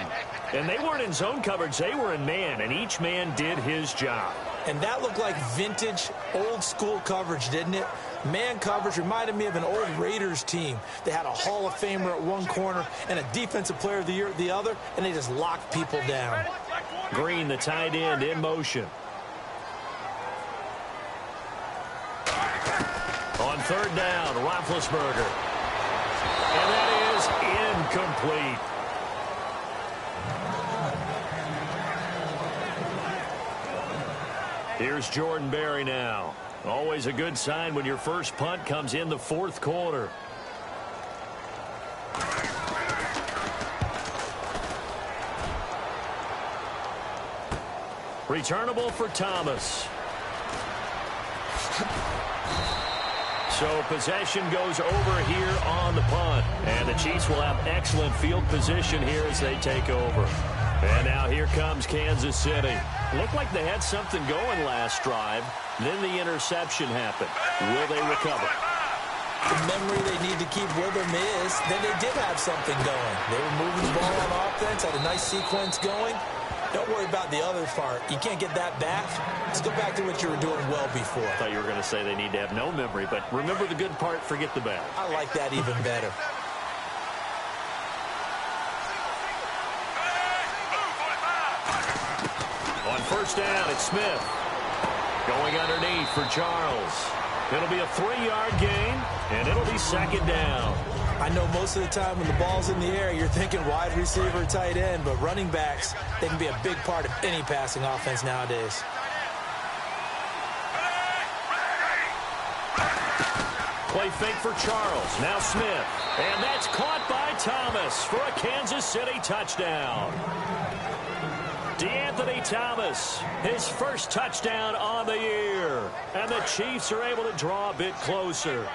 And they weren't in zone coverage, they were in man, and each man did his job. And that looked like vintage, old-school coverage, didn't it? Man coverage reminded me of an old Raiders team. They had a Hall of Famer at one corner and a Defensive Player of the Year at the other, and they just locked people down. Green, the tight end, in motion. On third down, Roethlisberger. And that is incomplete. Here's Jordan Berry now. Always a good sign when your first punt comes in the fourth quarter. Returnable for Thomas. So possession goes over here on the punt. And the Chiefs will have excellent field position here as they take over. And now here comes Kansas City. Looked like they had something going last drive. Then the interception happened. Will they recover? The memory they need to keep with them is that they did have something going. They were moving the ball on offense, had a nice sequence going. Don't worry about the other part. You can't get that back. Let's go back to what you were doing well before. I thought you were going to say they need to have no memory, but remember the good part, forget the bad. I like that even better. On first down, it's Smith. Going underneath for Charles. It'll be a 3-yard gain, and it'll be second down. I know most of the time when the ball's in the air, you're thinking wide receiver, tight end, but running backs, they can be a big part of any passing offense nowadays. Play fake for Charles. Now Smith. And that's caught by Thomas for a Kansas City touchdown. DeAnthony Thomas, his first touchdown on the year. And the Chiefs are able to draw a bit closer.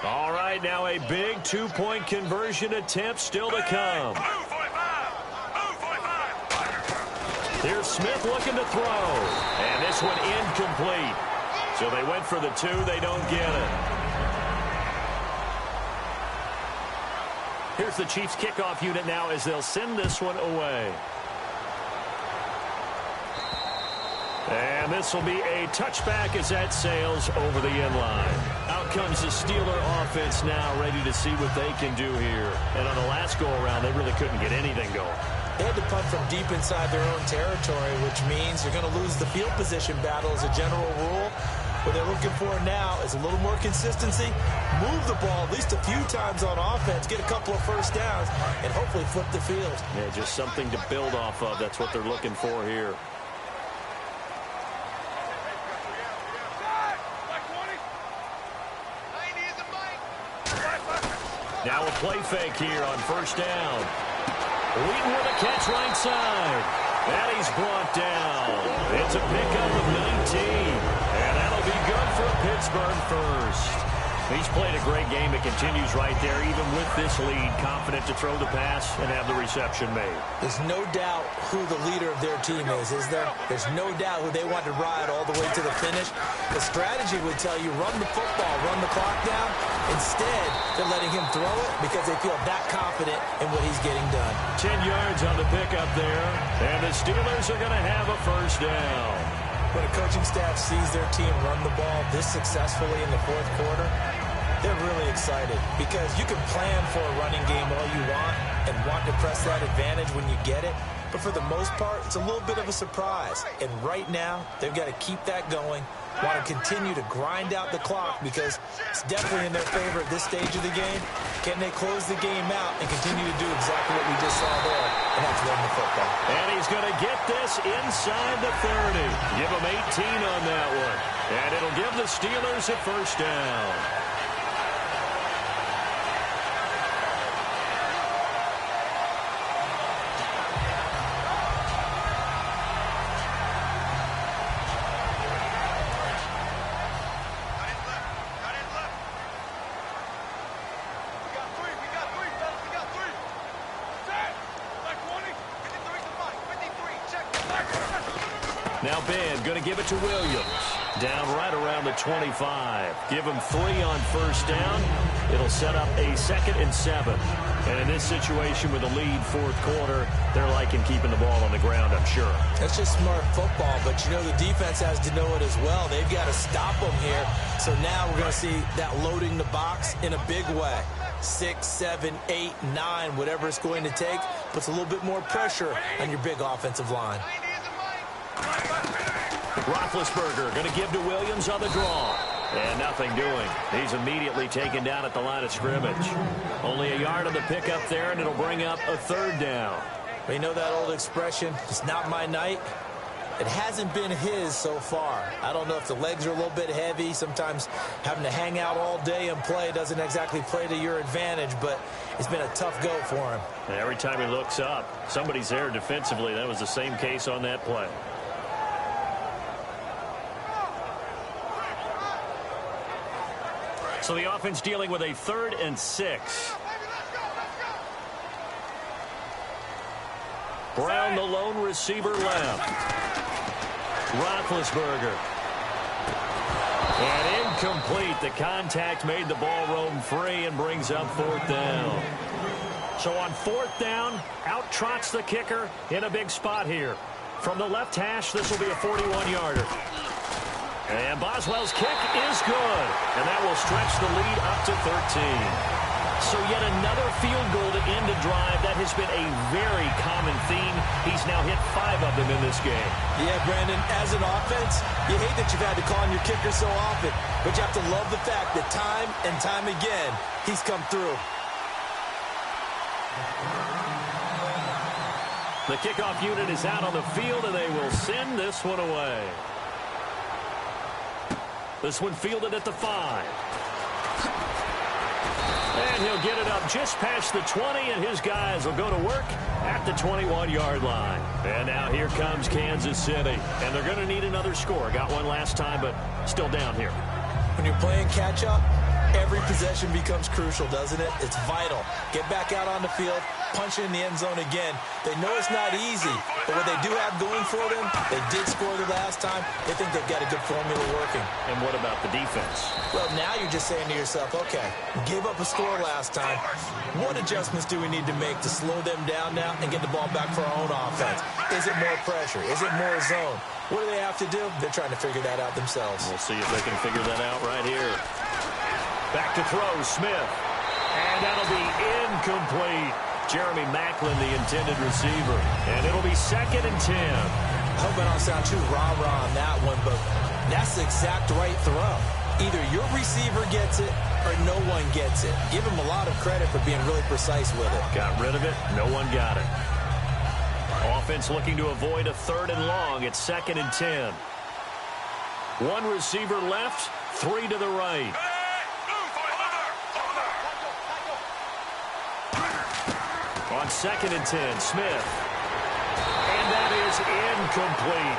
All right, now a big two-point conversion attempt still to come. Here's Smith looking to throw. And this one incomplete. So they went for the two. They don't get it. Here's the Chiefs kickoff unit now as they'll send this one away. And this will be a touchback as that sails over the end line. Out comes the Steeler offense now, ready to see what they can do here. And on the last go-around, they really couldn't get anything going. They had to punt from deep inside their own territory, which means you're going to lose the field position battle as a general rule. What they're looking for now is a little more consistency, move the ball at least a few times on offense, get a couple of first downs, and hopefully flip the field. Yeah, just something to build off of. That's what they're looking for here. Now a play fake here on first down. Wheaton with a catch right side. And he's brought down. It's a pickup of 19. And that'll be good for a Pittsburgh first. He's played a great game. It continues right there, even with this lead. Confident to throw the pass and have the reception made. There's no doubt who the leader of their team is there? There's no doubt who they want to ride all the way to the finish. The strategy would tell you run the football, run the clock down. Instead, they're letting him throw it because they feel that confident in what he's getting done. 10 yards on the pickup there. And the Steelers are going to have a first down. When a coaching staff sees their team run the ball this successfully in the fourth quarter, they're really excited because you can plan for a running game all you want and want to press that advantage when you get it. But for the most part, it's a little bit of a surprise. And right now, they've got to keep that going, want to continue to grind out the clock because it's definitely in their favor at this stage of the game. Can they close the game out and continue to do exactly what we just saw there? And that's run the football. And he's going to get this inside the 30. Give him 18 on that one. And it'll give the Steelers a first down. Now Ben going to give it to Williams. Down right around the 25. Give him 3 on first down. It'll set up a 2nd and 7. And in this situation with a lead fourth quarter, they're liking keeping the ball on the ground, I'm sure. That's just smart football, but you know the defense has to know it as well. They've got to stop them here. So now we're going to see that loading the box in a big way. 6, 7, 8, 9, whatever it's going to take, puts a little bit more pressure on your big offensive line. Roethlisberger going to give to Williams on the draw. And nothing doing. He's immediately taken down at the line of scrimmage. Only a yard on the pickup there, and it'll bring up a 3rd down. We know that old expression, it's not my night. It hasn't been his so far. I don't know if the legs are a little bit heavy. Sometimes having to hang out all day and play doesn't exactly play to your advantage, but it's been a tough go for him. And every time he looks up, somebody's there defensively. That was the same case on that play. So the offense dealing with a 3rd and 6. Brown, the lone receiver, left. Roethlisberger. And incomplete. The contact made the ball roam free and brings up 4th down. So on 4th down, out trots the kicker in a big spot here. From the left hash, this will be a 41-yarder. And Boswell's kick is good. And that will stretch the lead up to 13. So yet another field goal to end a drive. That has been a very common theme. He's now hit 5 of them in this game. Yeah, Brandon, as an offense, you hate that you've had to call on your kicker so often. But you have to love the fact that time and time again, he's come through. The kickoff unit is out on the field, and they will send this one away. This one fielded at the 5. And he'll get it up just past the 20, and his guys will go to work at the 21-yard line. And now here comes Kansas City. And they're going to need another score. Got one last time, but still down here. When you're playing catch-up, every possession becomes crucial, doesn't it? It's vital. Get back out on the field, punch it in the end zone again. They know it's not easy, but what they do have going for them, they did score the last time. They think they've got a good formula working. And what about the defense? Well, now you're just saying to yourself, okay, gave up a score last time. What adjustments do we need to make to slow them down now and get the ball back for our own offense? Is it more pressure? Is it more zone? What do they have to do? They're trying to figure that out themselves. We'll see if they can figure that out right here. Back to throw, Smith. And that'll be incomplete. Jeremy Maclin, the intended receiver. And it'll be 2nd and 10. I hope I don't sound too rah-rah on that one, but that's the exact right throw. Either your receiver gets it or no one gets it. Give him a lot of credit for being really precise with it. Got rid of it. No one got it. Offense looking to avoid a 3rd and long. It's 2nd and 10. One receiver left, 3 to the right. On 2nd and 10, Smith. And that is incomplete.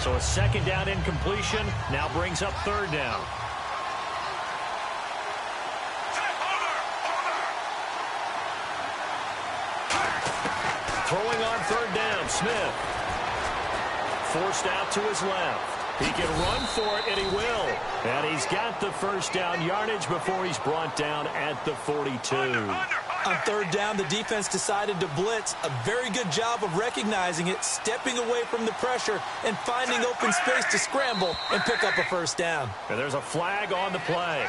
So a 2nd down incompletion now brings up 3rd down. Throwing on 3rd down, Smith. Forced out to his left. He can run for it, and he will. And he's got the 1st down yardage before he's brought down at the 42. On 3rd down, the defense decided to blitz. A very good job of recognizing it, stepping away from the pressure, and finding open space to scramble and pick up a 1st down. And there's a flag on the play.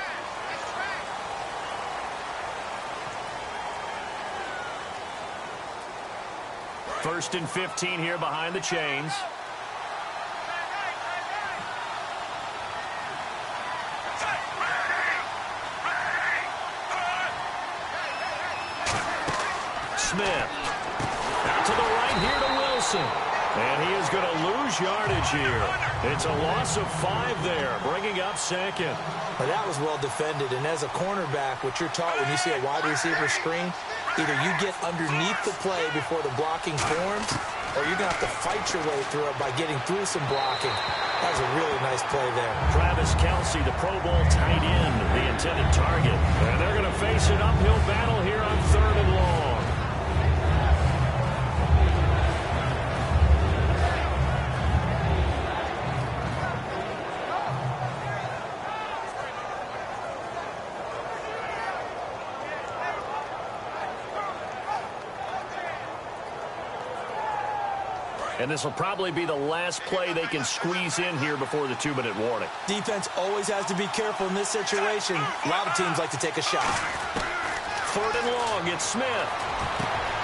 First and 15 here behind the chains. Smith. Out to the right here to Wilson. And he is going to lose yardage here. It's a loss of 5 there, bringing up 2nd. Well, that was well defended. And as a cornerback, what you're taught when you see a wide receiver screen, either you get underneath the play before the blocking forms, or you're going to have to fight your way through it by getting through some blocking. That was a really nice play there. Travis Kelce, the Pro Bowl tight end, the intended target. And they're going to face an uphill battle here on 3rd and long. And this will probably be the last play they can squeeze in here before the 2-minute warning. Defense always has to be careful in this situation. A lot of teams like to take a shot. 3rd and long, it's Smith.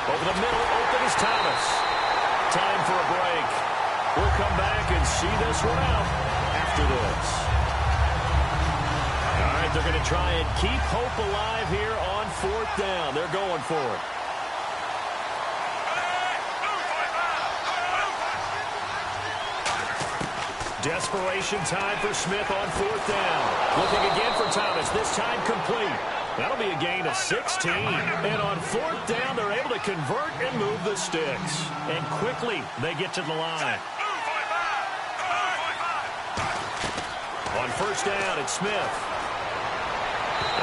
Over the middle, open is Thomas. Time for a break. We'll come back and see this one out after this. All right, they're going to try and keep hope alive here on 4th down. They're going for it. Desperation time for Smith on 4th down. Looking again for Thomas, this time complete. That'll be a gain of 16. And on 4th down, they're able to convert and move the sticks. And quickly, they get to the line. On 1st down, it's Smith.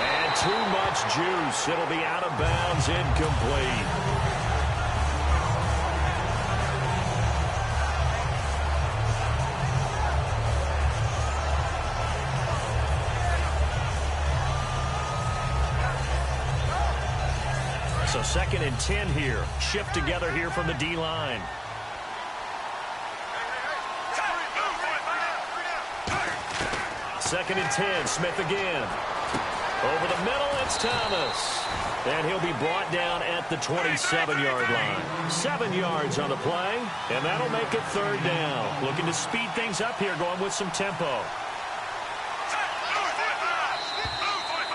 And too much juice. It'll be out of bounds, incomplete. So 2nd and 10 here. Shift together here from the D-line. Second and 10. Smith again. Over the middle, it's Thomas. And he'll be brought down at the 27-yard line. 7 yards on the play, and that'll make it 3rd down. Looking to speed things up here, going with some tempo.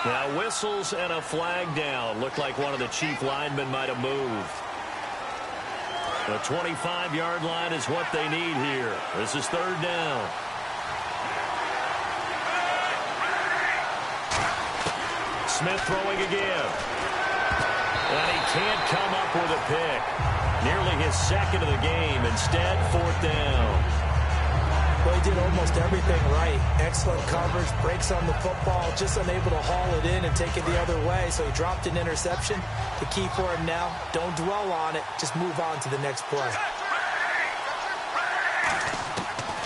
Now whistles and a flag down. Looked like one of the chief linemen might have moved. The 25-yard line is what they need here. This is third down. Smith throwing again. And he can't come up with a pick. Nearly his second of the game. Instead, fourth down. Well, he did almost everything right. Excellent coverage, breaks on the football, just unable to haul it in and take it the other way. So he dropped an interception. The key for him now, don't dwell on it. Just move on to the next play.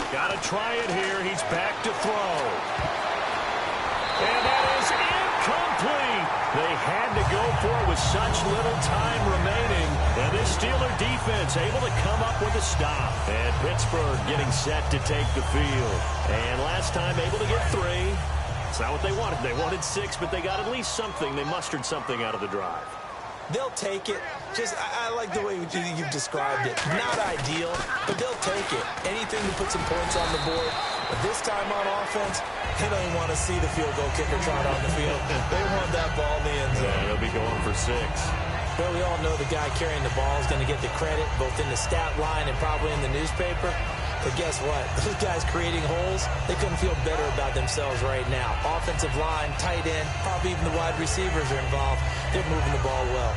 Got to try it here. He's back to throw. And that is incomplete. They had to go for it with such little time remaining. And this Steeler defense able to come up with a stop. And Pittsburgh getting set to take the field. And last time able to get 3. It's not what they wanted. They wanted 6, but they got at least something. They mustered something out of the drive. They'll take it. I like the way you've described it. Not ideal, but they'll take it. Anything to put some points on the board. But this time on offense, they don't want to see the field goal kicker trot on the field. They want that ball in the end zone. Yeah, they'll be going for 6. Well, we all know the guy carrying the ball is going to get the credit, both in the stat line and probably in the newspaper. But guess what? Those guys creating holes, they couldn't feel better about themselves right now. Offensive line, tight end, probably even the wide receivers are involved. They're moving the ball well.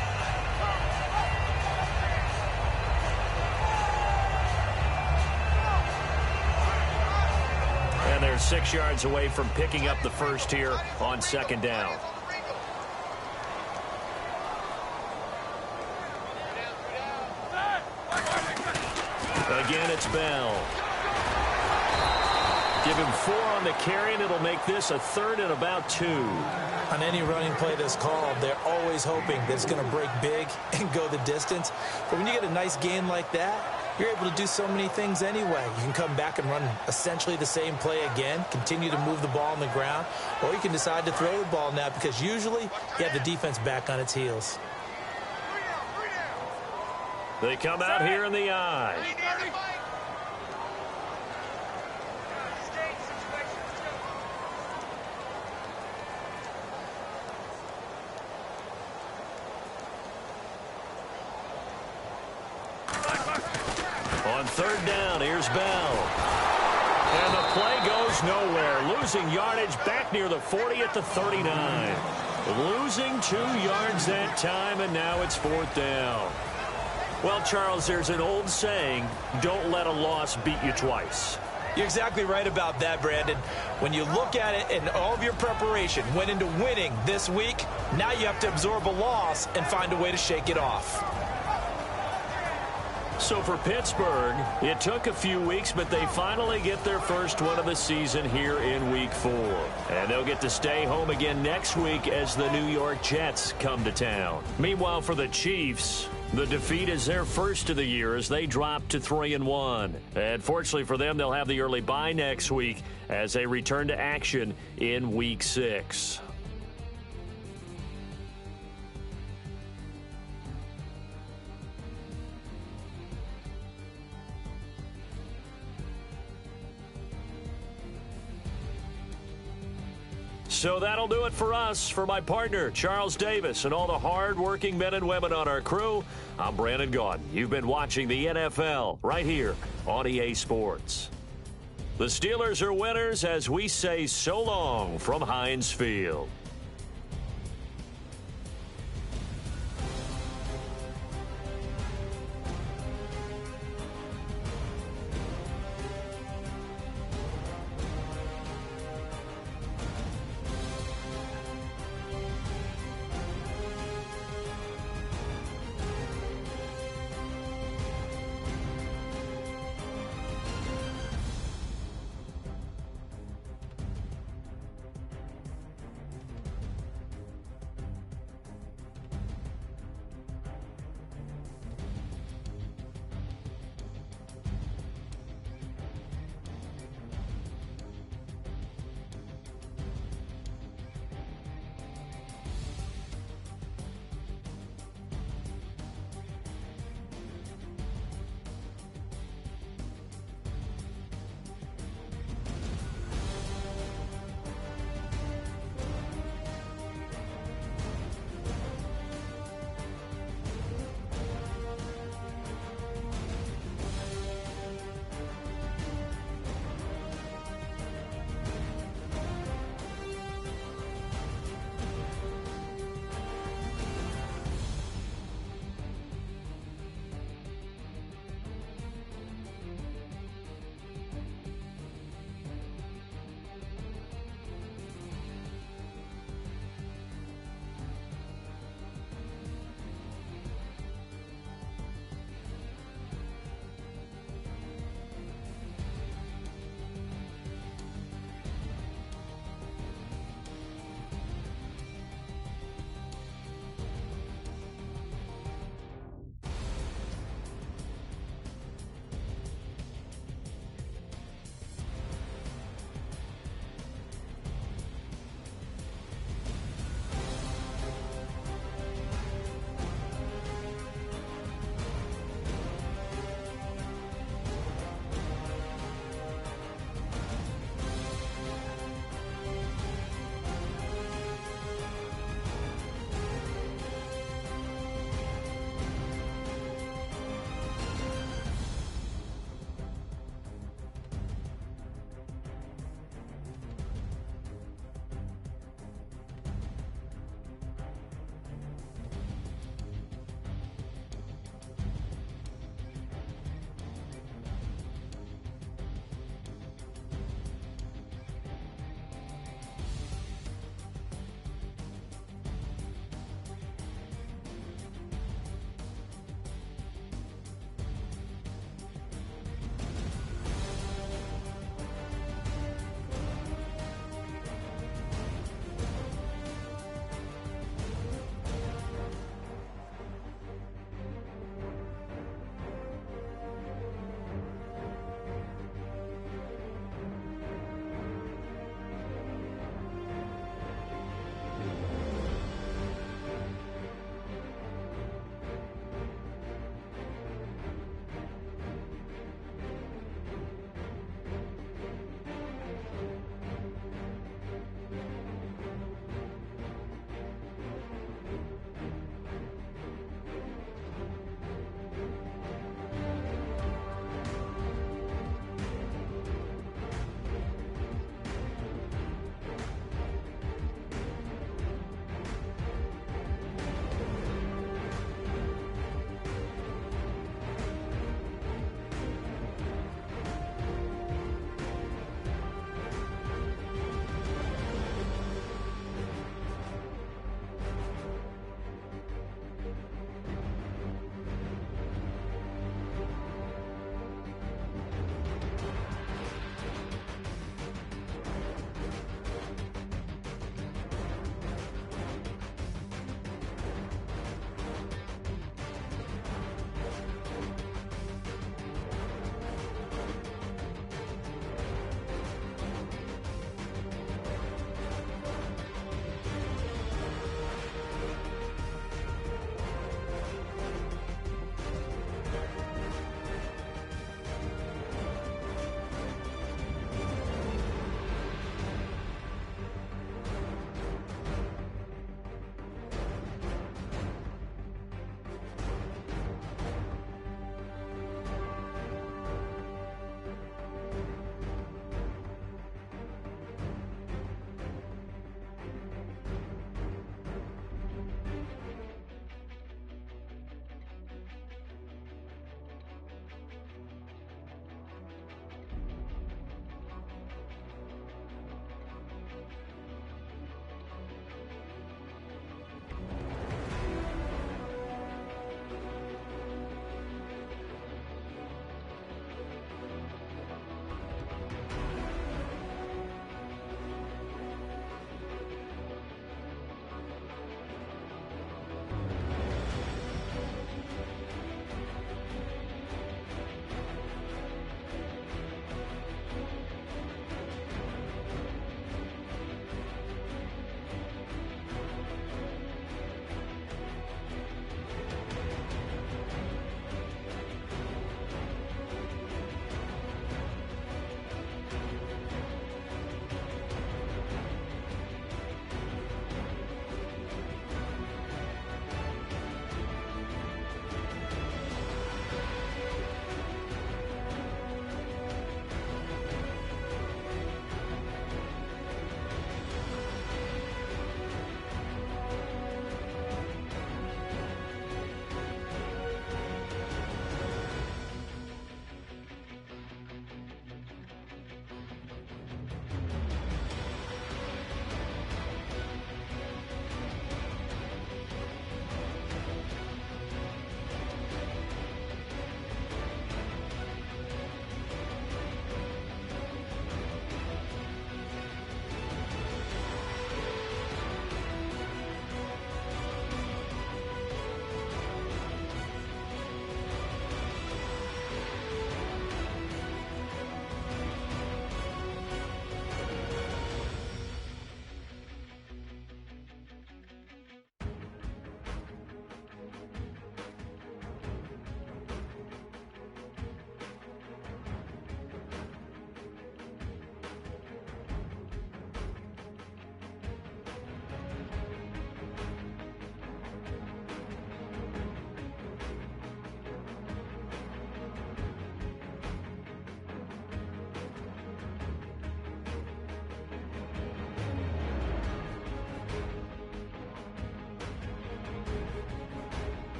And they're 6 yards away from picking up the first here on second down. Again, it's Bell. Give him 4 on the carry, and it'll make this a third and about 2. On any running play that's called, they're always hoping that it's going to break big and go the distance. But when you get a nice gain like that, you're able to do so many things anyway. You can come back and run essentially the same play again, continue to move the ball on the ground, or you can decide to throw the ball now because usually you have the defense back on its heels. They come out here in the eye. On third down, here's Bell. And the play goes nowhere. Losing yardage back near the 40 at the 39. Losing 2 yards that time, and now it's fourth down. Well, Charles, there's an old saying, don't let a loss beat you twice. You're exactly right about that, Brandon. When you look at it and all of your preparation went into winning this week, now you have to absorb a loss and find a way to shake it off. So for Pittsburgh, it took a few weeks, but they finally get their first one of the season here in Week 4. And they'll get to stay home again next week as the New York Jets come to town. Meanwhile, for the Chiefs, the defeat is their first of the year as they drop to 3-1. And fortunately for them, they'll have the early bye next week as they return to action in Week 6. So that'll do it for us. For my partner, Charles Davis, and all the hard-working men and women on our crew, I'm Brandon Gaudin. You've been watching the NFL right here on EA Sports. The Steelers are winners as we say so long from Heinz Field.